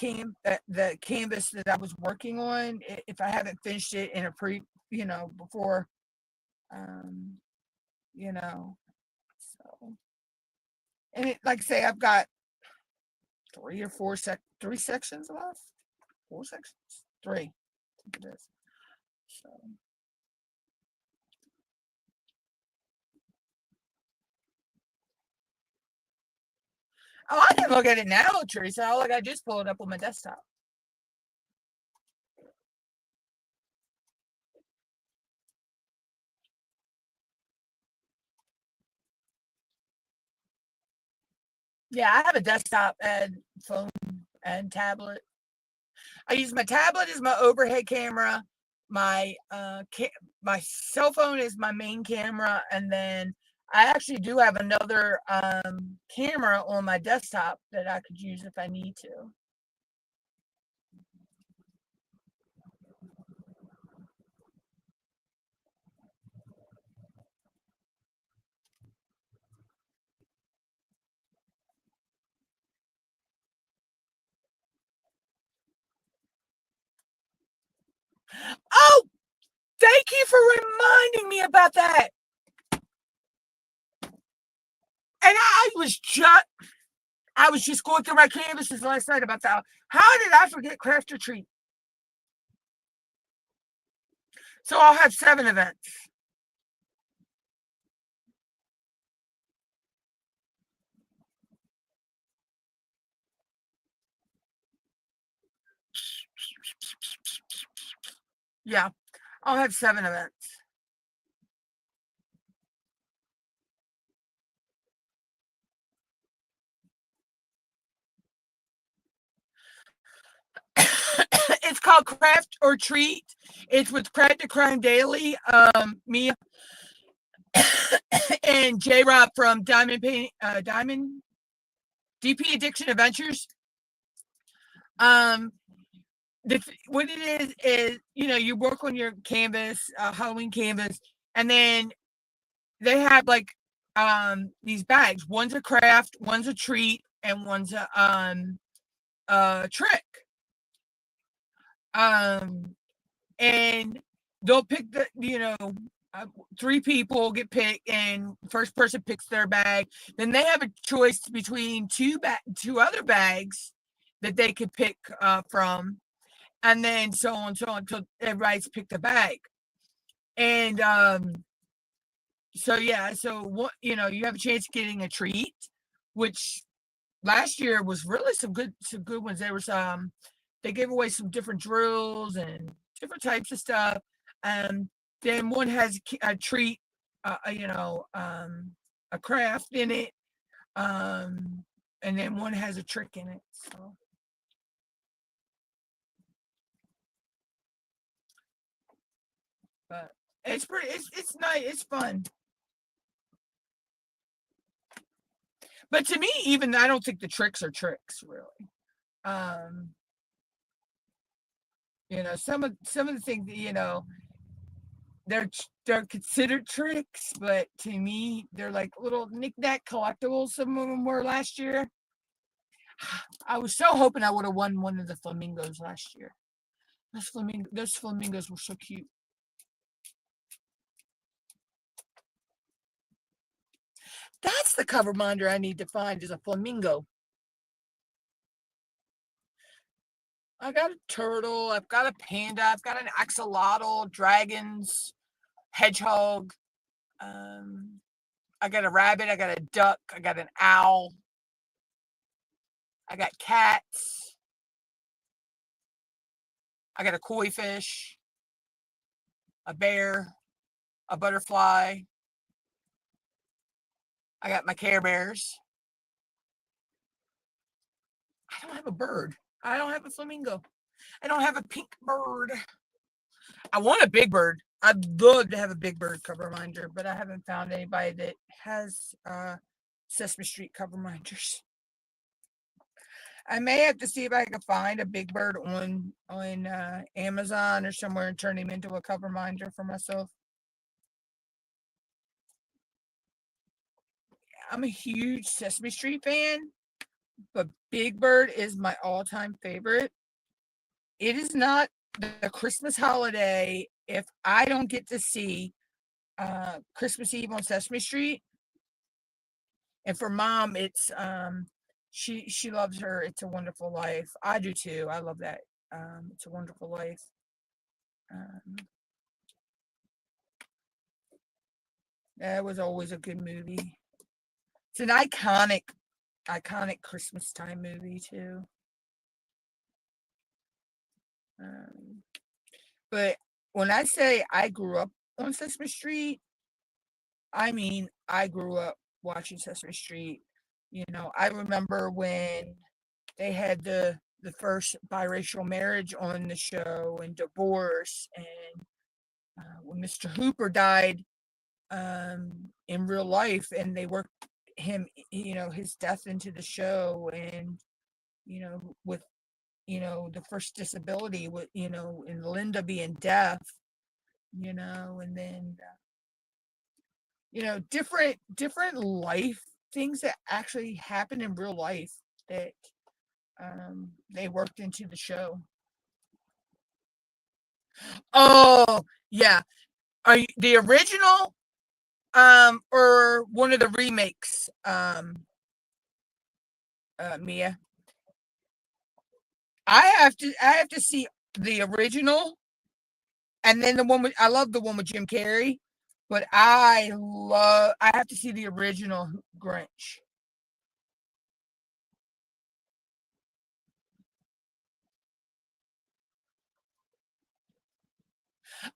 canvas that I was working on. If I haven't finished it in a before, so, and like I say, I've got 3 sections left, 4 sections, 3. I think it is. So. Oh, I can look at it now, Teresa. All I got to just pull it up on my desktop. Yeah, I have a desktop and phone and tablet. I use my tablet as my overhead camera. My my cell phone is my main camera, and then I actually do have another camera on my desktop that I could use if I need to. Oh, thank you for reminding me about that. And I was just going through my canvases last night about that. How did I forget Craft Retreat? So I'll have 7 events. Yeah, I'll have 7 events. It's called Craft or Treat. It's with Craft to Crime Daily. Mia and J Rob from Diamond DP Addiction Adventures. What it is you work on your canvas, Halloween canvas, and then they have like these bags. One's a craft, one's a treat, and one's a trick. And they'll pick 3 people get picked, and first person picks their bag. Then they have a choice between 2 other bags that they could pick from, and then so on until everybody's picked a bag. And so what you have a chance of getting a treat, which last year was really some good ones. There was they gave away some different drills and different types of stuff. Then one has a treat, a craft in it. And then one has a trick in it. So but it's nice, it's fun. But to me, even I don't think the tricks are tricks really. Um, some of the things that, they're considered tricks, but to me, they're like little knick-knack collectibles. Some of them were last year. I was so hoping I would have won one of the flamingos last year. Those flamingos were so cute. That's the cover minder I need to find, is a flamingo. I got a turtle, I've got a panda, I've got an axolotl, dragons, hedgehog. I got a rabbit, I got a duck, I got an owl. I got cats. I got a koi fish, a bear, a butterfly. I got my Care Bears. I don't have a bird. I don't have a flamingo. I don't have a pink bird. I want a big bird. I'd love to have a big bird cover minder, but I haven't found anybody that has Sesame Street cover minders. I may have to see if I can find a big bird on Amazon or somewhere and turn him into a cover minder for myself. I'm a huge Sesame Street fan, but Big Bird is my all-time favorite. It is not the Christmas holiday if I don't get to see Christmas Eve on Sesame Street. And for Mom, it's she loves her It's a Wonderful Life. I do too. I love that. It's a Wonderful Life. That was always a good movie. It's an iconic Christmas time movie too. But when I say I grew up on Sesame Street, I mean I grew up watching Sesame Street. I remember when they had the first biracial marriage on the show and divorce, and when Mr. Hooper died in real life, and they worked his death into the show, and with the first disability with and Linda being deaf, and then different life things that actually happen in real life that they worked into the show. Oh yeah, are you the original or one of the remakes, Mia? I have to see the original, and then I love the one with Jim Carrey, but I have to see the original Grinch.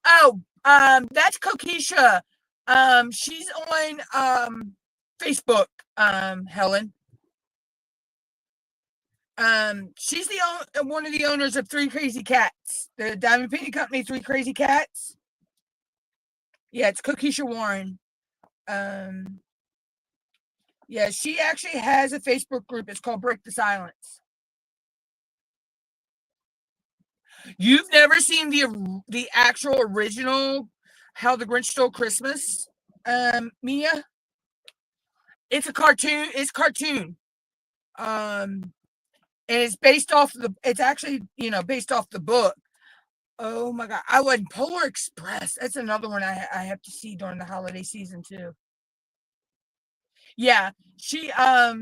Oh, that's Kokisha. She's on Facebook, Helen. She's one of the owners of Three Crazy Cats, the Diamond Painting Company, Three Crazy Cats. Yeah, it's Kokisha Warren. Yeah, she actually has a Facebook group. It's called Break the Silence. You've never seen the actual original How the Grinch Stole Christmas, Mia? It's a cartoon. It's cartoon. And it's based off it's actually, based off the book. Oh my God. I would Polar Express. That's another one I have to see during the holiday season too. Yeah. She, let's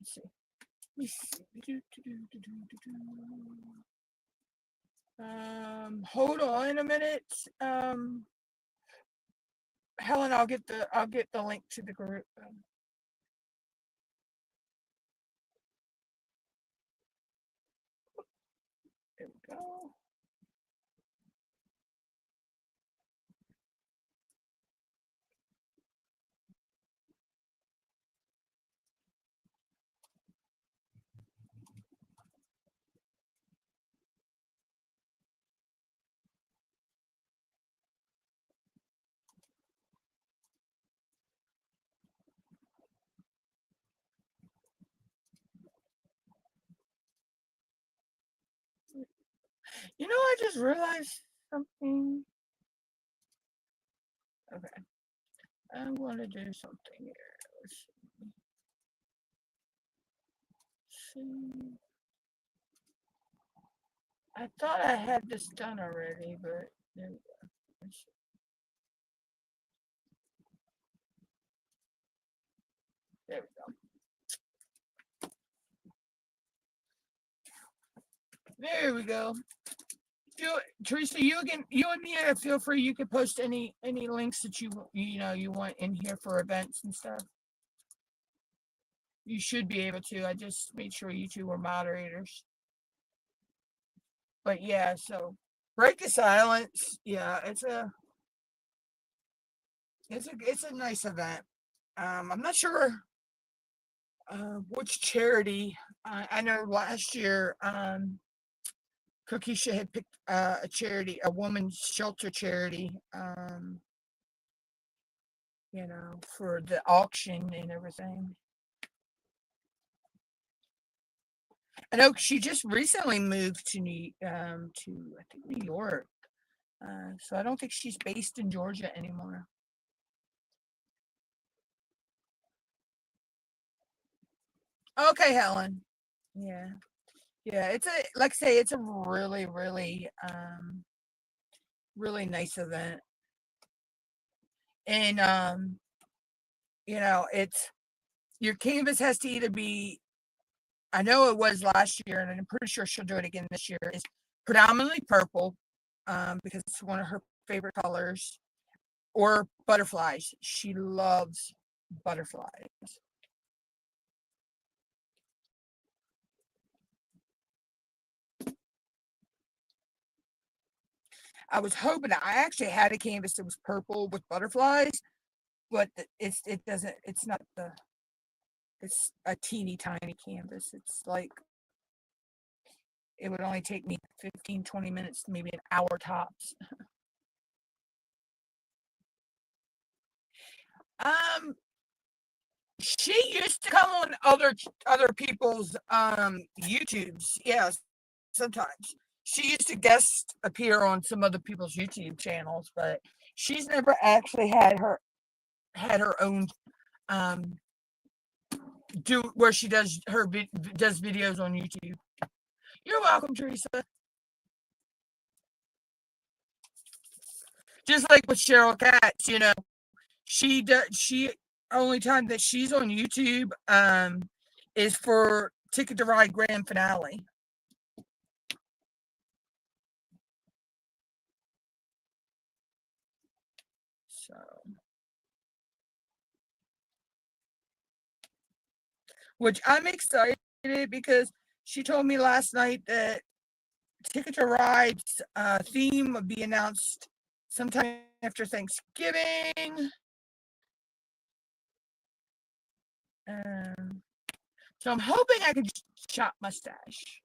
see. Hold on a minute. Helen, I'll get the link to the group. There we go. You know, I just realized something. Okay, I'm going to do something here. Let's see. I thought I had this done already, but there we go. There we go. There we go. Teresa, you and Mia, feel free. You could post any links that you want in here for events and stuff. You should be able to. I just made sure you two were moderators. But yeah, so break the silence. Yeah, it's a nice event. I'm not sure which charity. I know last year Cookiesha had picked a charity, a woman's shelter charity, for the auction and everything. I know she just recently moved to I think New York. So I don't think she's based in Georgia anymore. Okay, Helen. Yeah. Yeah, it's like I say, it's a really, really, really nice event. And it's your canvas has to either be, I know it was last year, and I'm pretty sure she'll do it again this year, is predominantly purple, because it's one of her favorite colors, or butterflies. She loves butterflies. I was hoping, I actually had a canvas that was purple with butterflies, but it doesn't, it's not it's a teeny tiny canvas. It's like, it would only take me 15-20 minutes, maybe an hour tops. She used to come on other people's YouTubes. Yes, sometimes. She used to guest appear on some other people's YouTube channels, but she's never actually had her own um do where she does videos on YouTube. You're welcome, Teresa. Just like with Cheryl Katz, she only time that she's on YouTube is for Ticket to Ride grand finale. So, which I'm excited because she told me last night that Ticket to Ride's theme would be announced sometime after Thanksgiving. So I'm hoping I can chop mustache.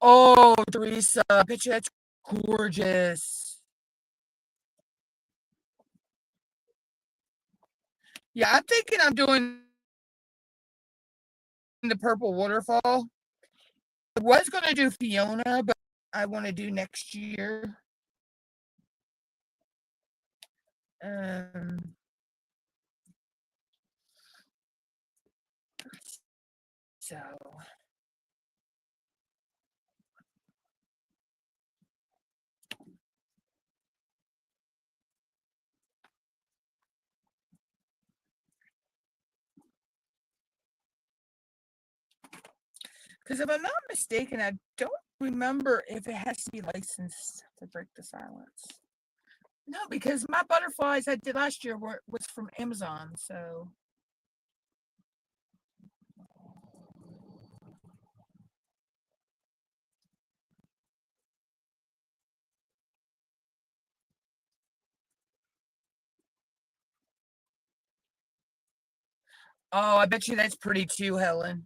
Oh, Teresa, picture that's gorgeous. Yeah, I'm thinking I'm doing the purple waterfall. I was going to do Fiona, but I want to do next year. So because if I'm not mistaken, I don't remember if it has to be licensed to break the silence. No, because my butterflies I did last year was from Amazon. So oh, I bet you that's pretty too, Helen.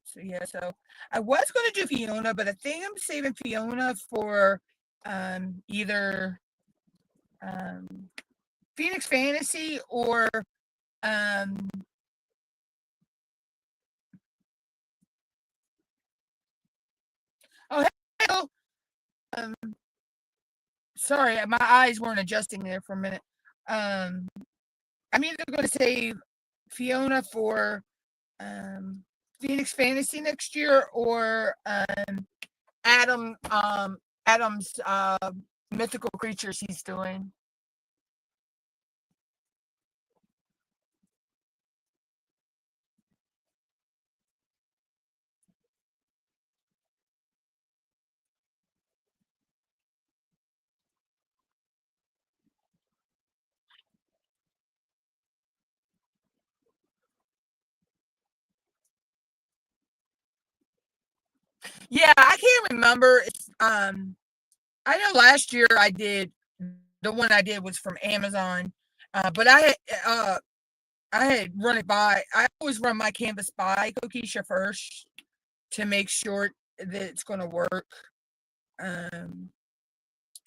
So yeah, so I was gonna do Fiona, but I think I'm saving Fiona for either um Phoenix Fantasy or um oh hell, um sorry, my eyes weren't adjusting there for a minute. Um I'm either gonna save Fiona for um Phoenix Fantasy next year or Adam Adam's mythical creatures he's doing. Yeah, I can't remember. I know last year I did the one I did was from Amazon, but I had run it by. I always run my canvas by Kokisha first to make sure that it's going to work. Um,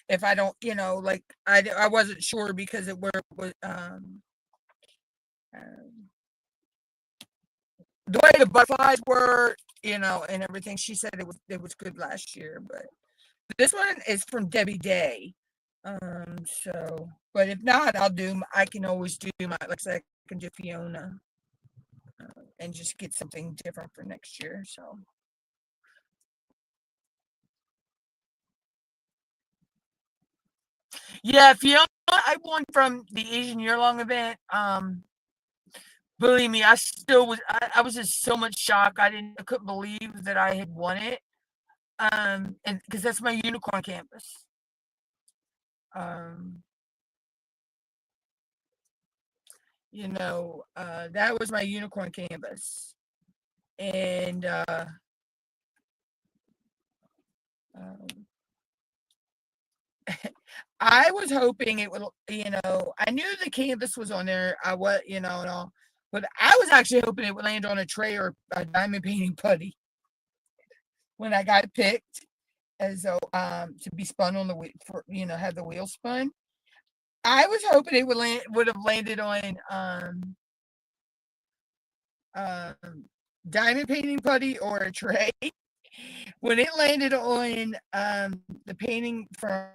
if I don't, like I wasn't sure because it were was um, the way the butterflies were, and everything. She said it was good last year, but this one is from Debbie Day. So, but if not, I can always do my, like I said, I can do Fiona and just get something different for next year. So, yeah, Fiona, I won from the Asian Year Long event. Believe me, I was just so much shock. I couldn't believe that I had won it. And because that's my unicorn campus. Um, that was my unicorn canvas. And um, I was hoping it would, I knew the canvas was on there. I was, and all, but I was actually hoping it would land on a tray or a diamond painting putty when I got picked as to be spun on the wheel for, have the wheel spun. I was hoping it would have landed on um diamond painting putty or a tray. When it landed on the painting from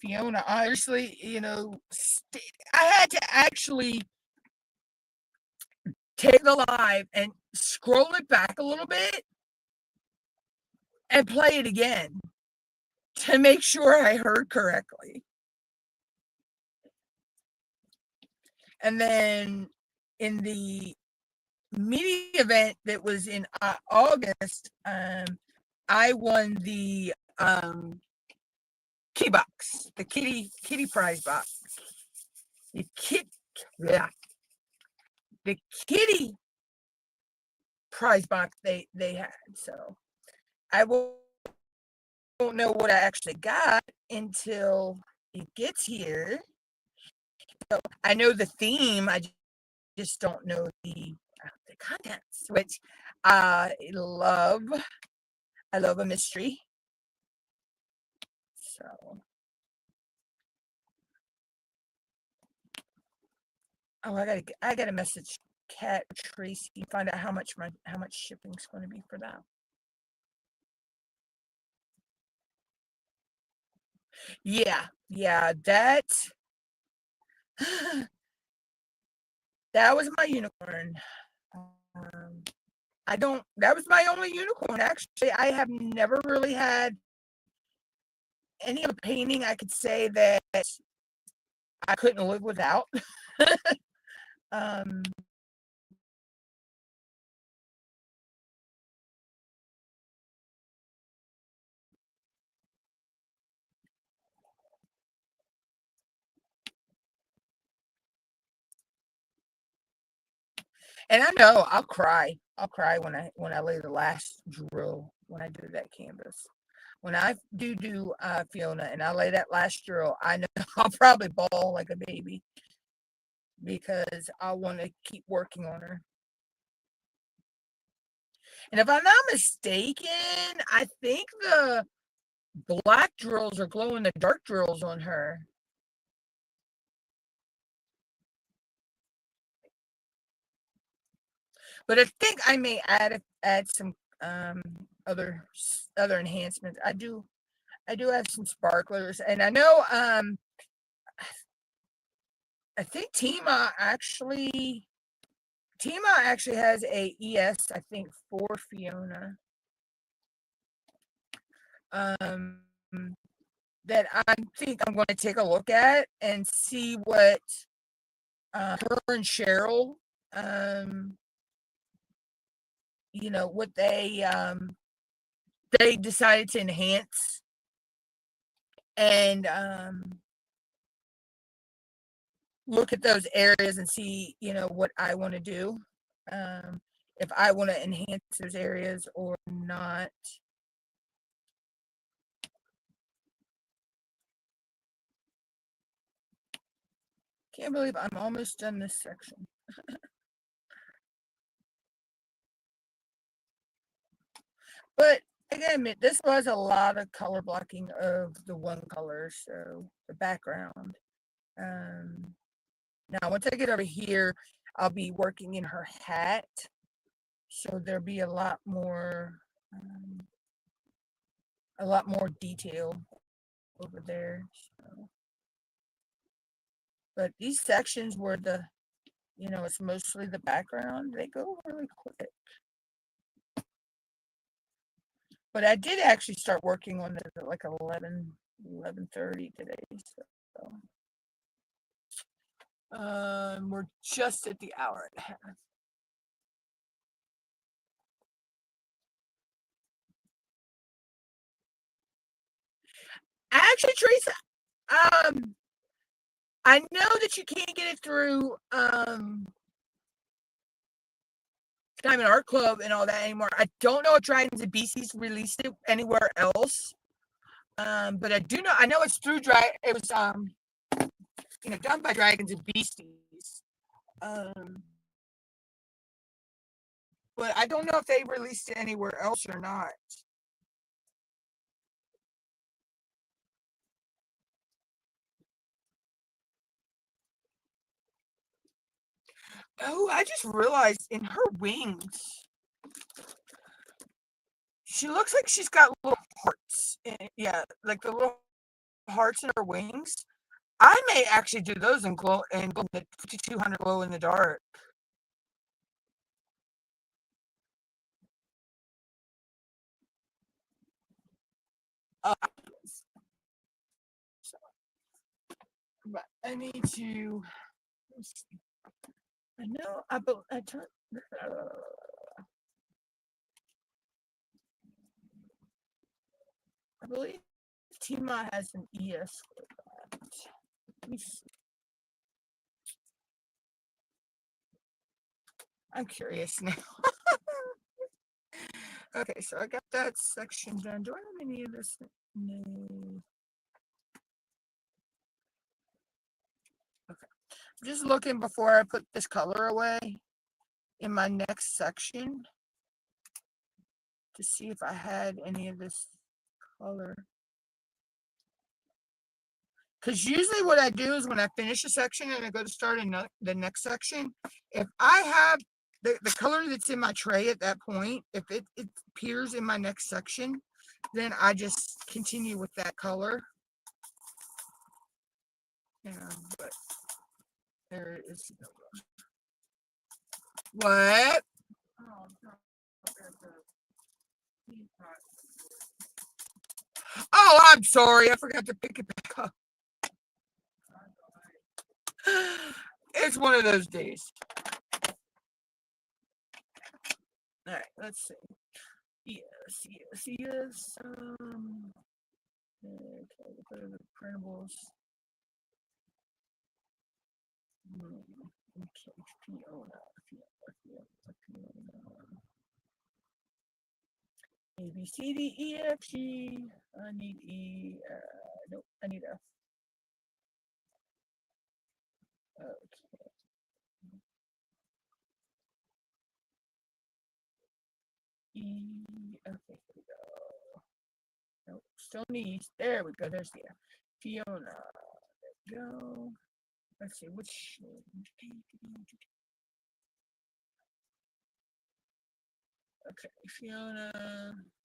Fiona, honestly, I had to actually take the live and scroll it back a little bit and play it again to make sure I heard correctly. And then in the media event that was in August, I won the kitty box, the kitty prize box. The yeah, the kitty prize box they had. So I won't know what I actually got until it gets here. So I know the theme. I just don't know the contents, which I love. I love a mystery. So, oh, I gotta message Kat Tracy, find out how much shipping's going to be for that. Yeah, that was my unicorn. Um, I don't. That was my only unicorn. Actually, I have never really had any of the painting I could say that I couldn't live without. um, And I know I'll cry. I'll cry when I lay the last drill when I do that canvas. When I do Fiona and I lay that last drill, I know I'll probably bawl like a baby because I want to keep working on her. And if I'm not mistaken, I think the black drills are glow in the dark drills on her. But I think I may add some other enhancements. I do have some sparklers, and I know I think Tima actually has a ES, I think, for Fiona. That I think I'm going to take a look at and see what her and Cheryl, what they decided to enhance, and look at those areas and see, what I want to do. If I want to enhance those areas or not. Can't believe I'm almost done this section. But again, this was a lot of color blocking of the one color, so the background. Now, once I get over here, I'll be working in her hat, so there'll be a lot more detail over there. So. But these sections where it's mostly the background, they go really quick. But I did actually start working on it at like 11:30 today. So. We're just at the hour and a half. Actually, Teresa, I know that you can't get it through Diamond Art Club and all that anymore. I don't know if Dragons and Beasties released it anywhere else. But I know it's through it was done by Dragons and Beasties. But I don't know if they released it anywhere else or not. Oh, I just realized in her wings, she looks like she's got little hearts. Yeah, like the little hearts in her wings. I may actually do those in the 5200 glow in the dark. But I need to. I know. I believe Tima has an ES for that. Let me see. I'm curious now. Okay, so I got that section done. Do I have any of this? No. Okay. I'm just looking before I put this color away in my next section to see if I had any of this color. Because usually what I do is when I finish a section and I go to start the next section, if I have the color that's in my tray at that point, if it appears in my next section, then I just continue with that color. Yeah, but there is no. What? Oh, I'm sorry. I forgot to pick it back up. It's one of those days. All right, let's see. Yes. Okay, the printables. Okay, A, B, C, D, E, F, G. I need E. Nope, I need F. Okay. E. Okay, here we go. Nope, still needs. There we go. There's the F. Fiona. There we go. Let's see which. Okay, Fiona.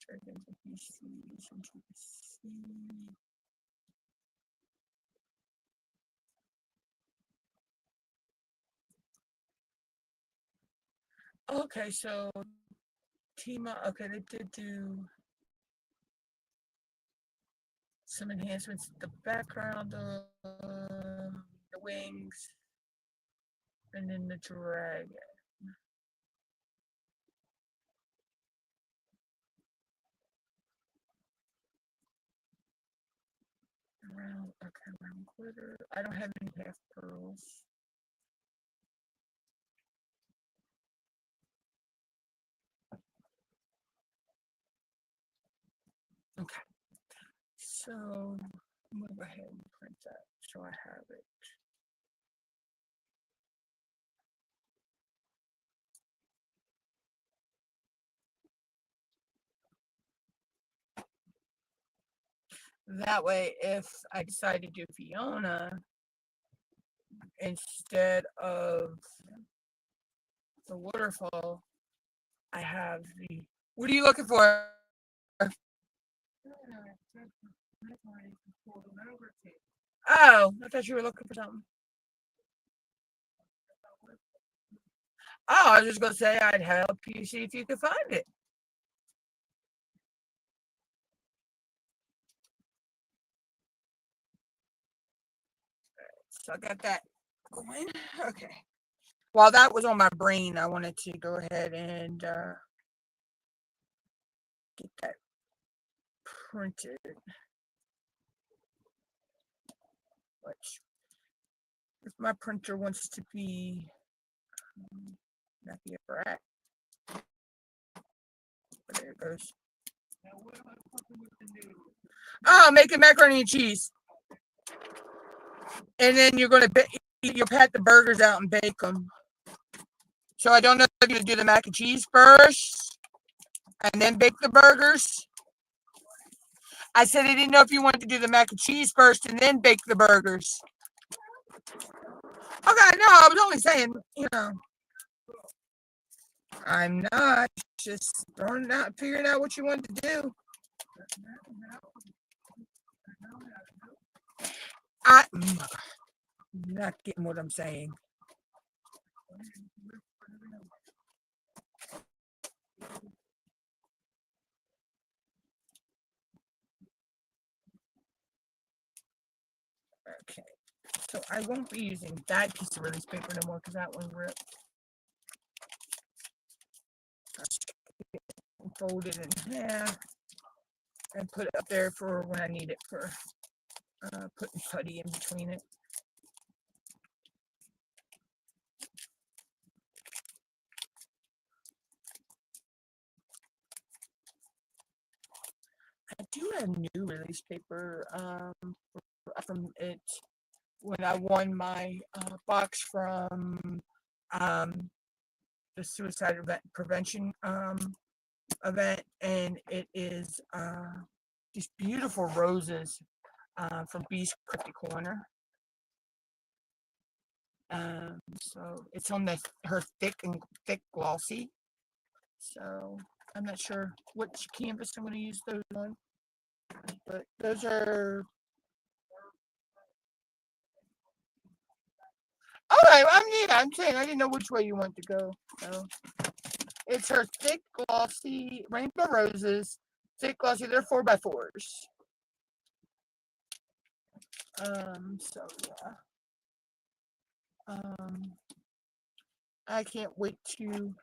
Turned into PC. Into C. Okay, so Tima. Okay, they did do some enhancements to the background of the wings and then the dragon. Round glitter. I don't have any half pearls. Okay, so I'm gonna go ahead and print that so I have it. That way, if I decide to do Fiona instead of the waterfall, I have the. What are you looking for? Oh, I thought you were looking for something. Oh, I was just gonna say I'd help you see if you could find it. So I got that going. Okay. While that was on my brain, I wanted to go ahead and get that printed. Which, if my printer wants to be not be a brat, there it goes. Oh, making macaroni and cheese, and then you're gonna you'll pat the burgers out and bake them. So I don't know if you're gonna do the mac and cheese first, and then bake the burgers. I said I didn't know if you wanted to do the mac and cheese first and then bake the burgers. Okay, no, I was only saying, I'm not just throwing it out, figuring out what you want to do. I'm not getting what I'm saying. Okay, so I won't be using that piece of release paper no more because that one ripped. Fold it in half and put it up there for when I need it for putting putty in between it. I do have new release paper from it when I won my box from the suicide prevention event, and it is these beautiful roses from Bee's Cryptic Corner. So it's on her thick glossy. So I'm not sure which canvas I'm going to use those on, but those are. Okay, I'm saying I didn't know which way you want to go. So it's her thick glossy rainbow roses, thick glossy. They're 4x4s. So yeah. I can't wait to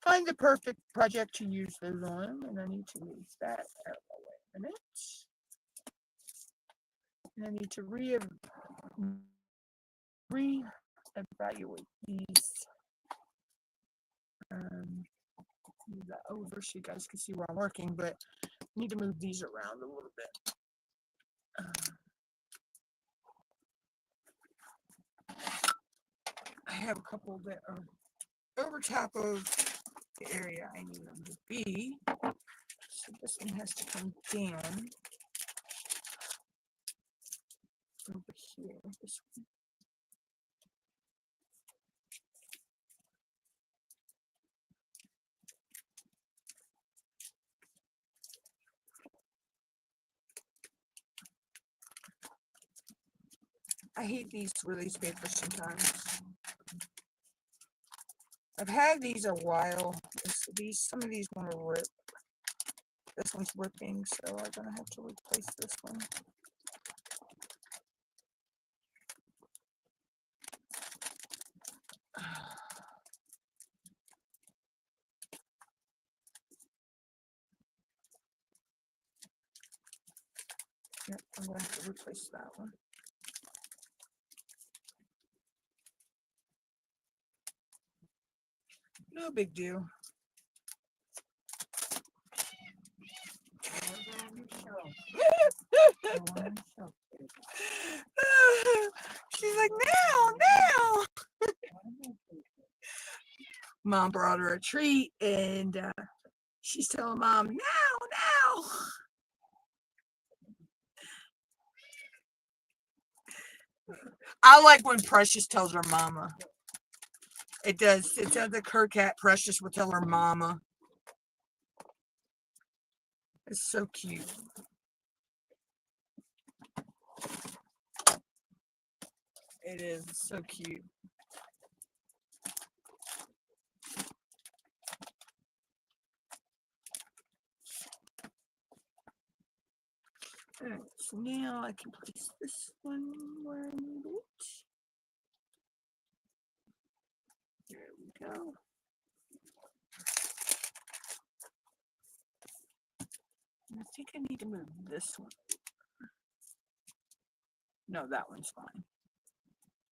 find the perfect project to use those on, and I need to move that out of the way a minute. And I need to reevaluate these Move that over so you guys can see where I'm working, but I need to move these around a little bit. I have a couple that are over top of the area I need them to be. So this one has to come down over here. This one. I hate these release papers sometimes. I've had these a while. Some of these want to rip. This one's ripping, so I'm gonna have to replace this one. Yep, I'm gonna have to replace that one. No big deal. She's like, now. Mom brought her a treat, and she's telling Mom, now. I like when Precious tells her mama. It does. It sounds like her cat Precious will tell her mama. It's so cute. It is so cute. Alright, so now I can place this one where I need it. There we go. I think I need to move this one. No, that one's fine.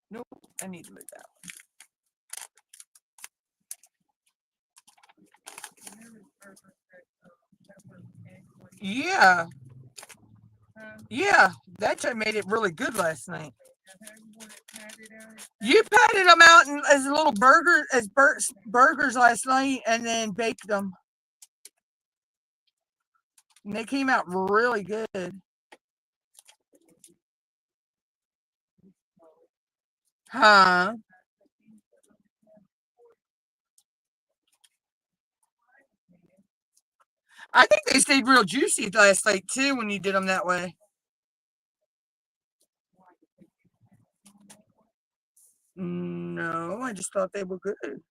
Nope, I need to move that one. Yeah. Yeah, that time made it really good last night. You patted them out as little burgers last night, and then baked them. And they came out really good. Huh? I think they stayed real juicy last night too when you did them that way. No, I just thought they were good.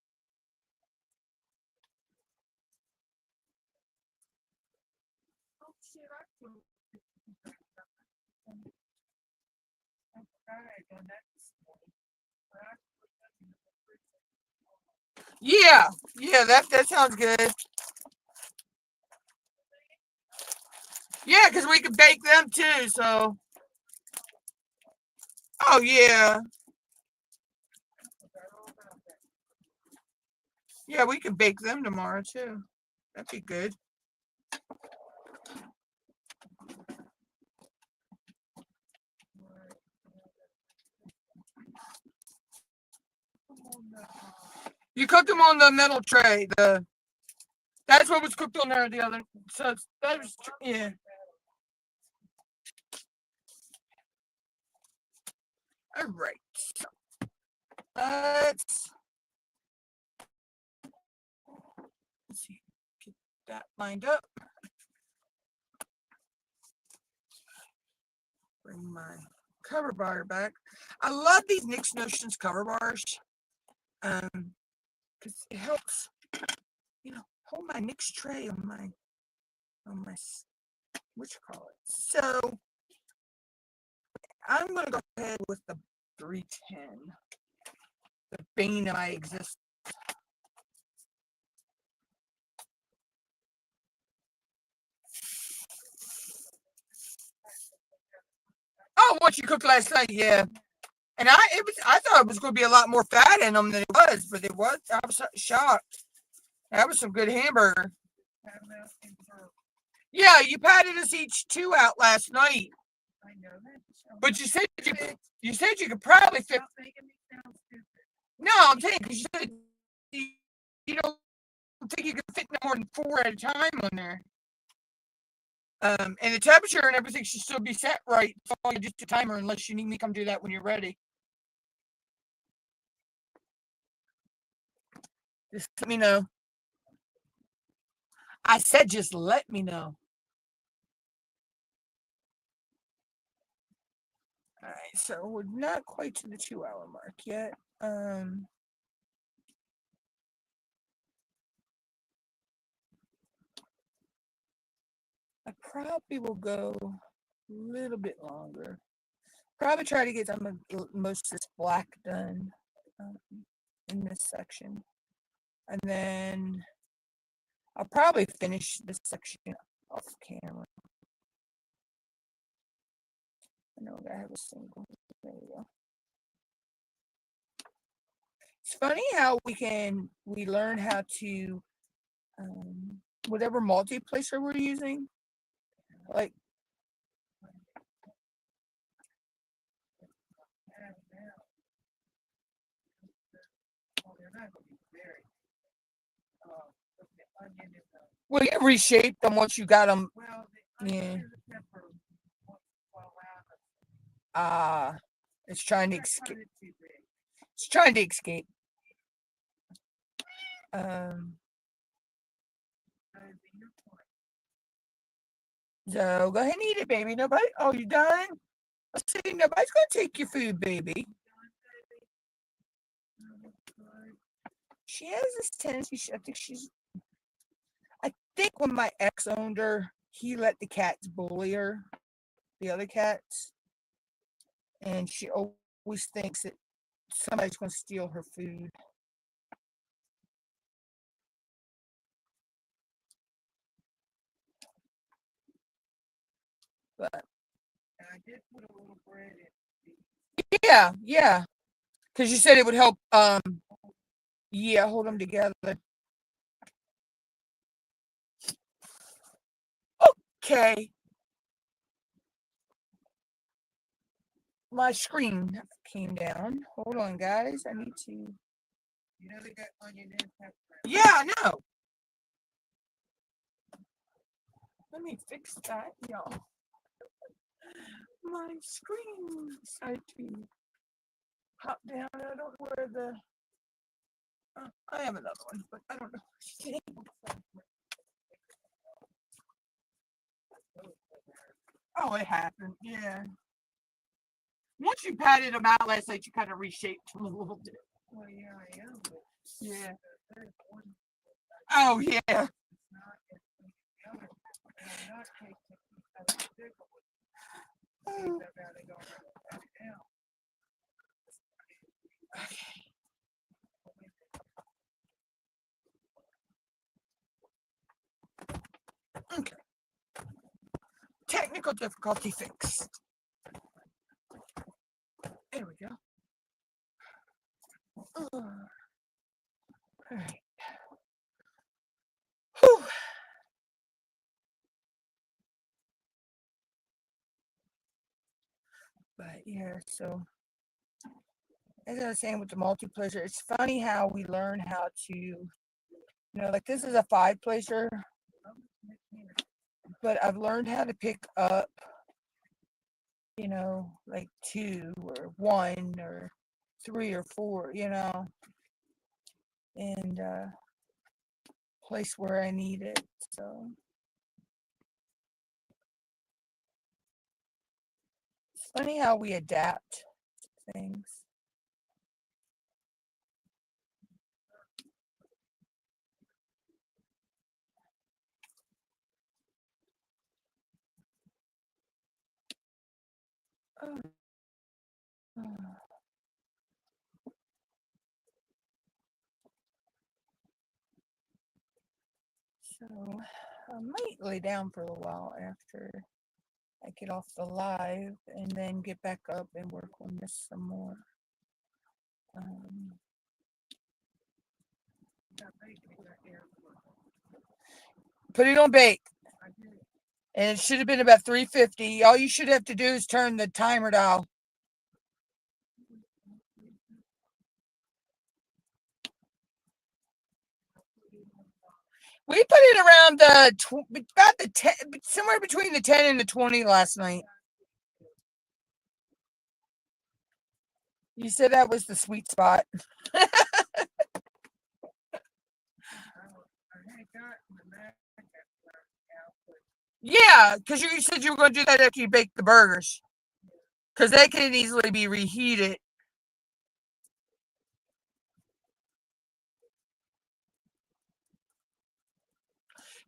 Yeah, that sounds good. Yeah, because we could bake them too, so. Oh, yeah. Yeah, we could bake them tomorrow too. That'd be good. You cooked them on the metal tray. That's what was cooked on there the other. So that was, yeah. All right. So let's see. Get that lined up. Bring my cover bar back. I love these Nick's Notions cover bars. Because it helps, hold my Nick's tray on my, what you call it. So I'm going to go ahead with the 310, the bane of my existence. Oh, what you cooked last night, yeah. And I thought it was going to be a lot more fat in them than it was, but it was. I was shocked. That was some good hamburger. Yeah, you patted us each 2 out last night. I know that. But you said you could probably fit. Stop making me sound stupid. No, I'm saying because you said you don't think you could fit no more than 4 at a time on there. And the temperature and everything should still be set right. So you just do timer unless you need me to come do that when you're ready. Just let me know. I said just let me know. All right, so we're not quite to the 2-hour mark yet. I probably will go a little bit longer. Probably try to get some of most of this black done in this section. And then I'll probably finish this section off camera. I know I have a single. There we go. It's funny how we learn how to whatever multiplacer we're using. Like well, get reshaped them once you got them. Yeah. It's trying to escape. It's trying to escape. So go ahead and eat it, baby. Nobody. Oh, you done? I say nobody's gonna take your food, baby. She has this tendency. I think when my ex owned her, he let the cats bully her, the other cats, and she always thinks that somebody's gonna steal her food. But I did put a little bread in. yeah, because you said it would help. Yeah, hold them together. Okay. My screen came down. Hold on, guys. I need to. You know they got onion and pepper. Yeah, I know. Let me fix that, y'all. My screen decided to hop down. I don't know where the. I have another one, but I don't know. Oh, it happened. Yeah. Once you patted them out last night, you kind of reshaped them a little bit. Well, yeah, I am. But Yeah. Oh, yeah. it's not as big as the other. And I'm not taking a stick of it. I gotta go back down. Okay. Technical difficulty fixed. There we go. All right. Whew. But yeah, so as I was saying with the multiplacer, it's funny how we learn how to, like this is a 5-placer, but I've learned how to pick up, like 2 or 1 or 3 or 4, and place where I need it. So it's funny how we adapt to things. Oh. So I might lay down for a while after I get off the live and then get back up and work on this some more. Put it on bake. I did. And it should have been about 350. All you should have to do is turn the timer dial. We put it around about the 10, somewhere between the 10 and the 20 last night. You said that was the sweet spot. I had gotten the Mac out, but Yeah, because you said you were going to do that after you bake the burgers. Because they can easily be reheated.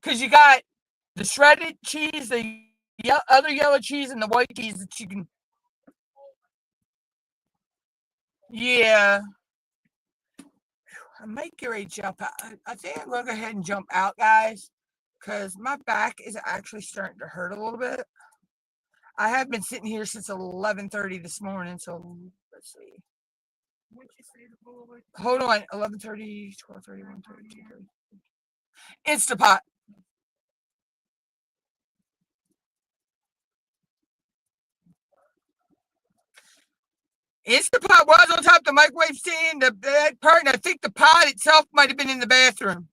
Because you got the shredded cheese, the other yellow cheese, and the white cheese that you can. Yeah. I might get ready to jump out. I think I'm going to go ahead and jump out, guys. Because my back is actually starting to hurt a little bit. I have been sitting here since 11:30 this morning. So let's see. once you say the bull was Hold on. 11:30, 12:30, 1:30, 2:30. Instapot. Instapot was on top of the microwave stand, that part, and I think the pot itself might have been in the bathroom.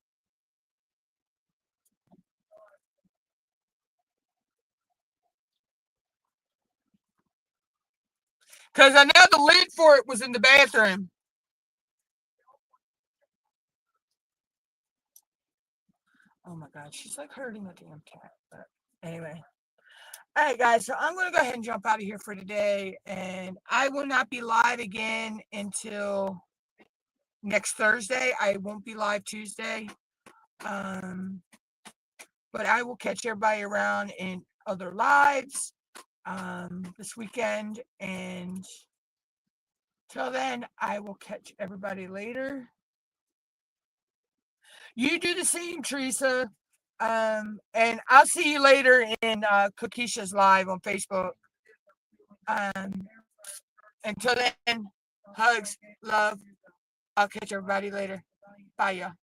Because I know the lid for it was in the bathroom. Oh my God, she's like hurting a damn cat. But anyway. All right, guys, so I'm going to go ahead and jump out of here for today. And I will not be live again until next Thursday. I won't be live Tuesday. But I will catch everybody around in other lives this weekend. And till then, I will catch everybody later. You do the same, Teresa. And I'll see you later in Cookisha's live on Facebook. Until then, hugs, love. I'll catch everybody later. Bye, y'all.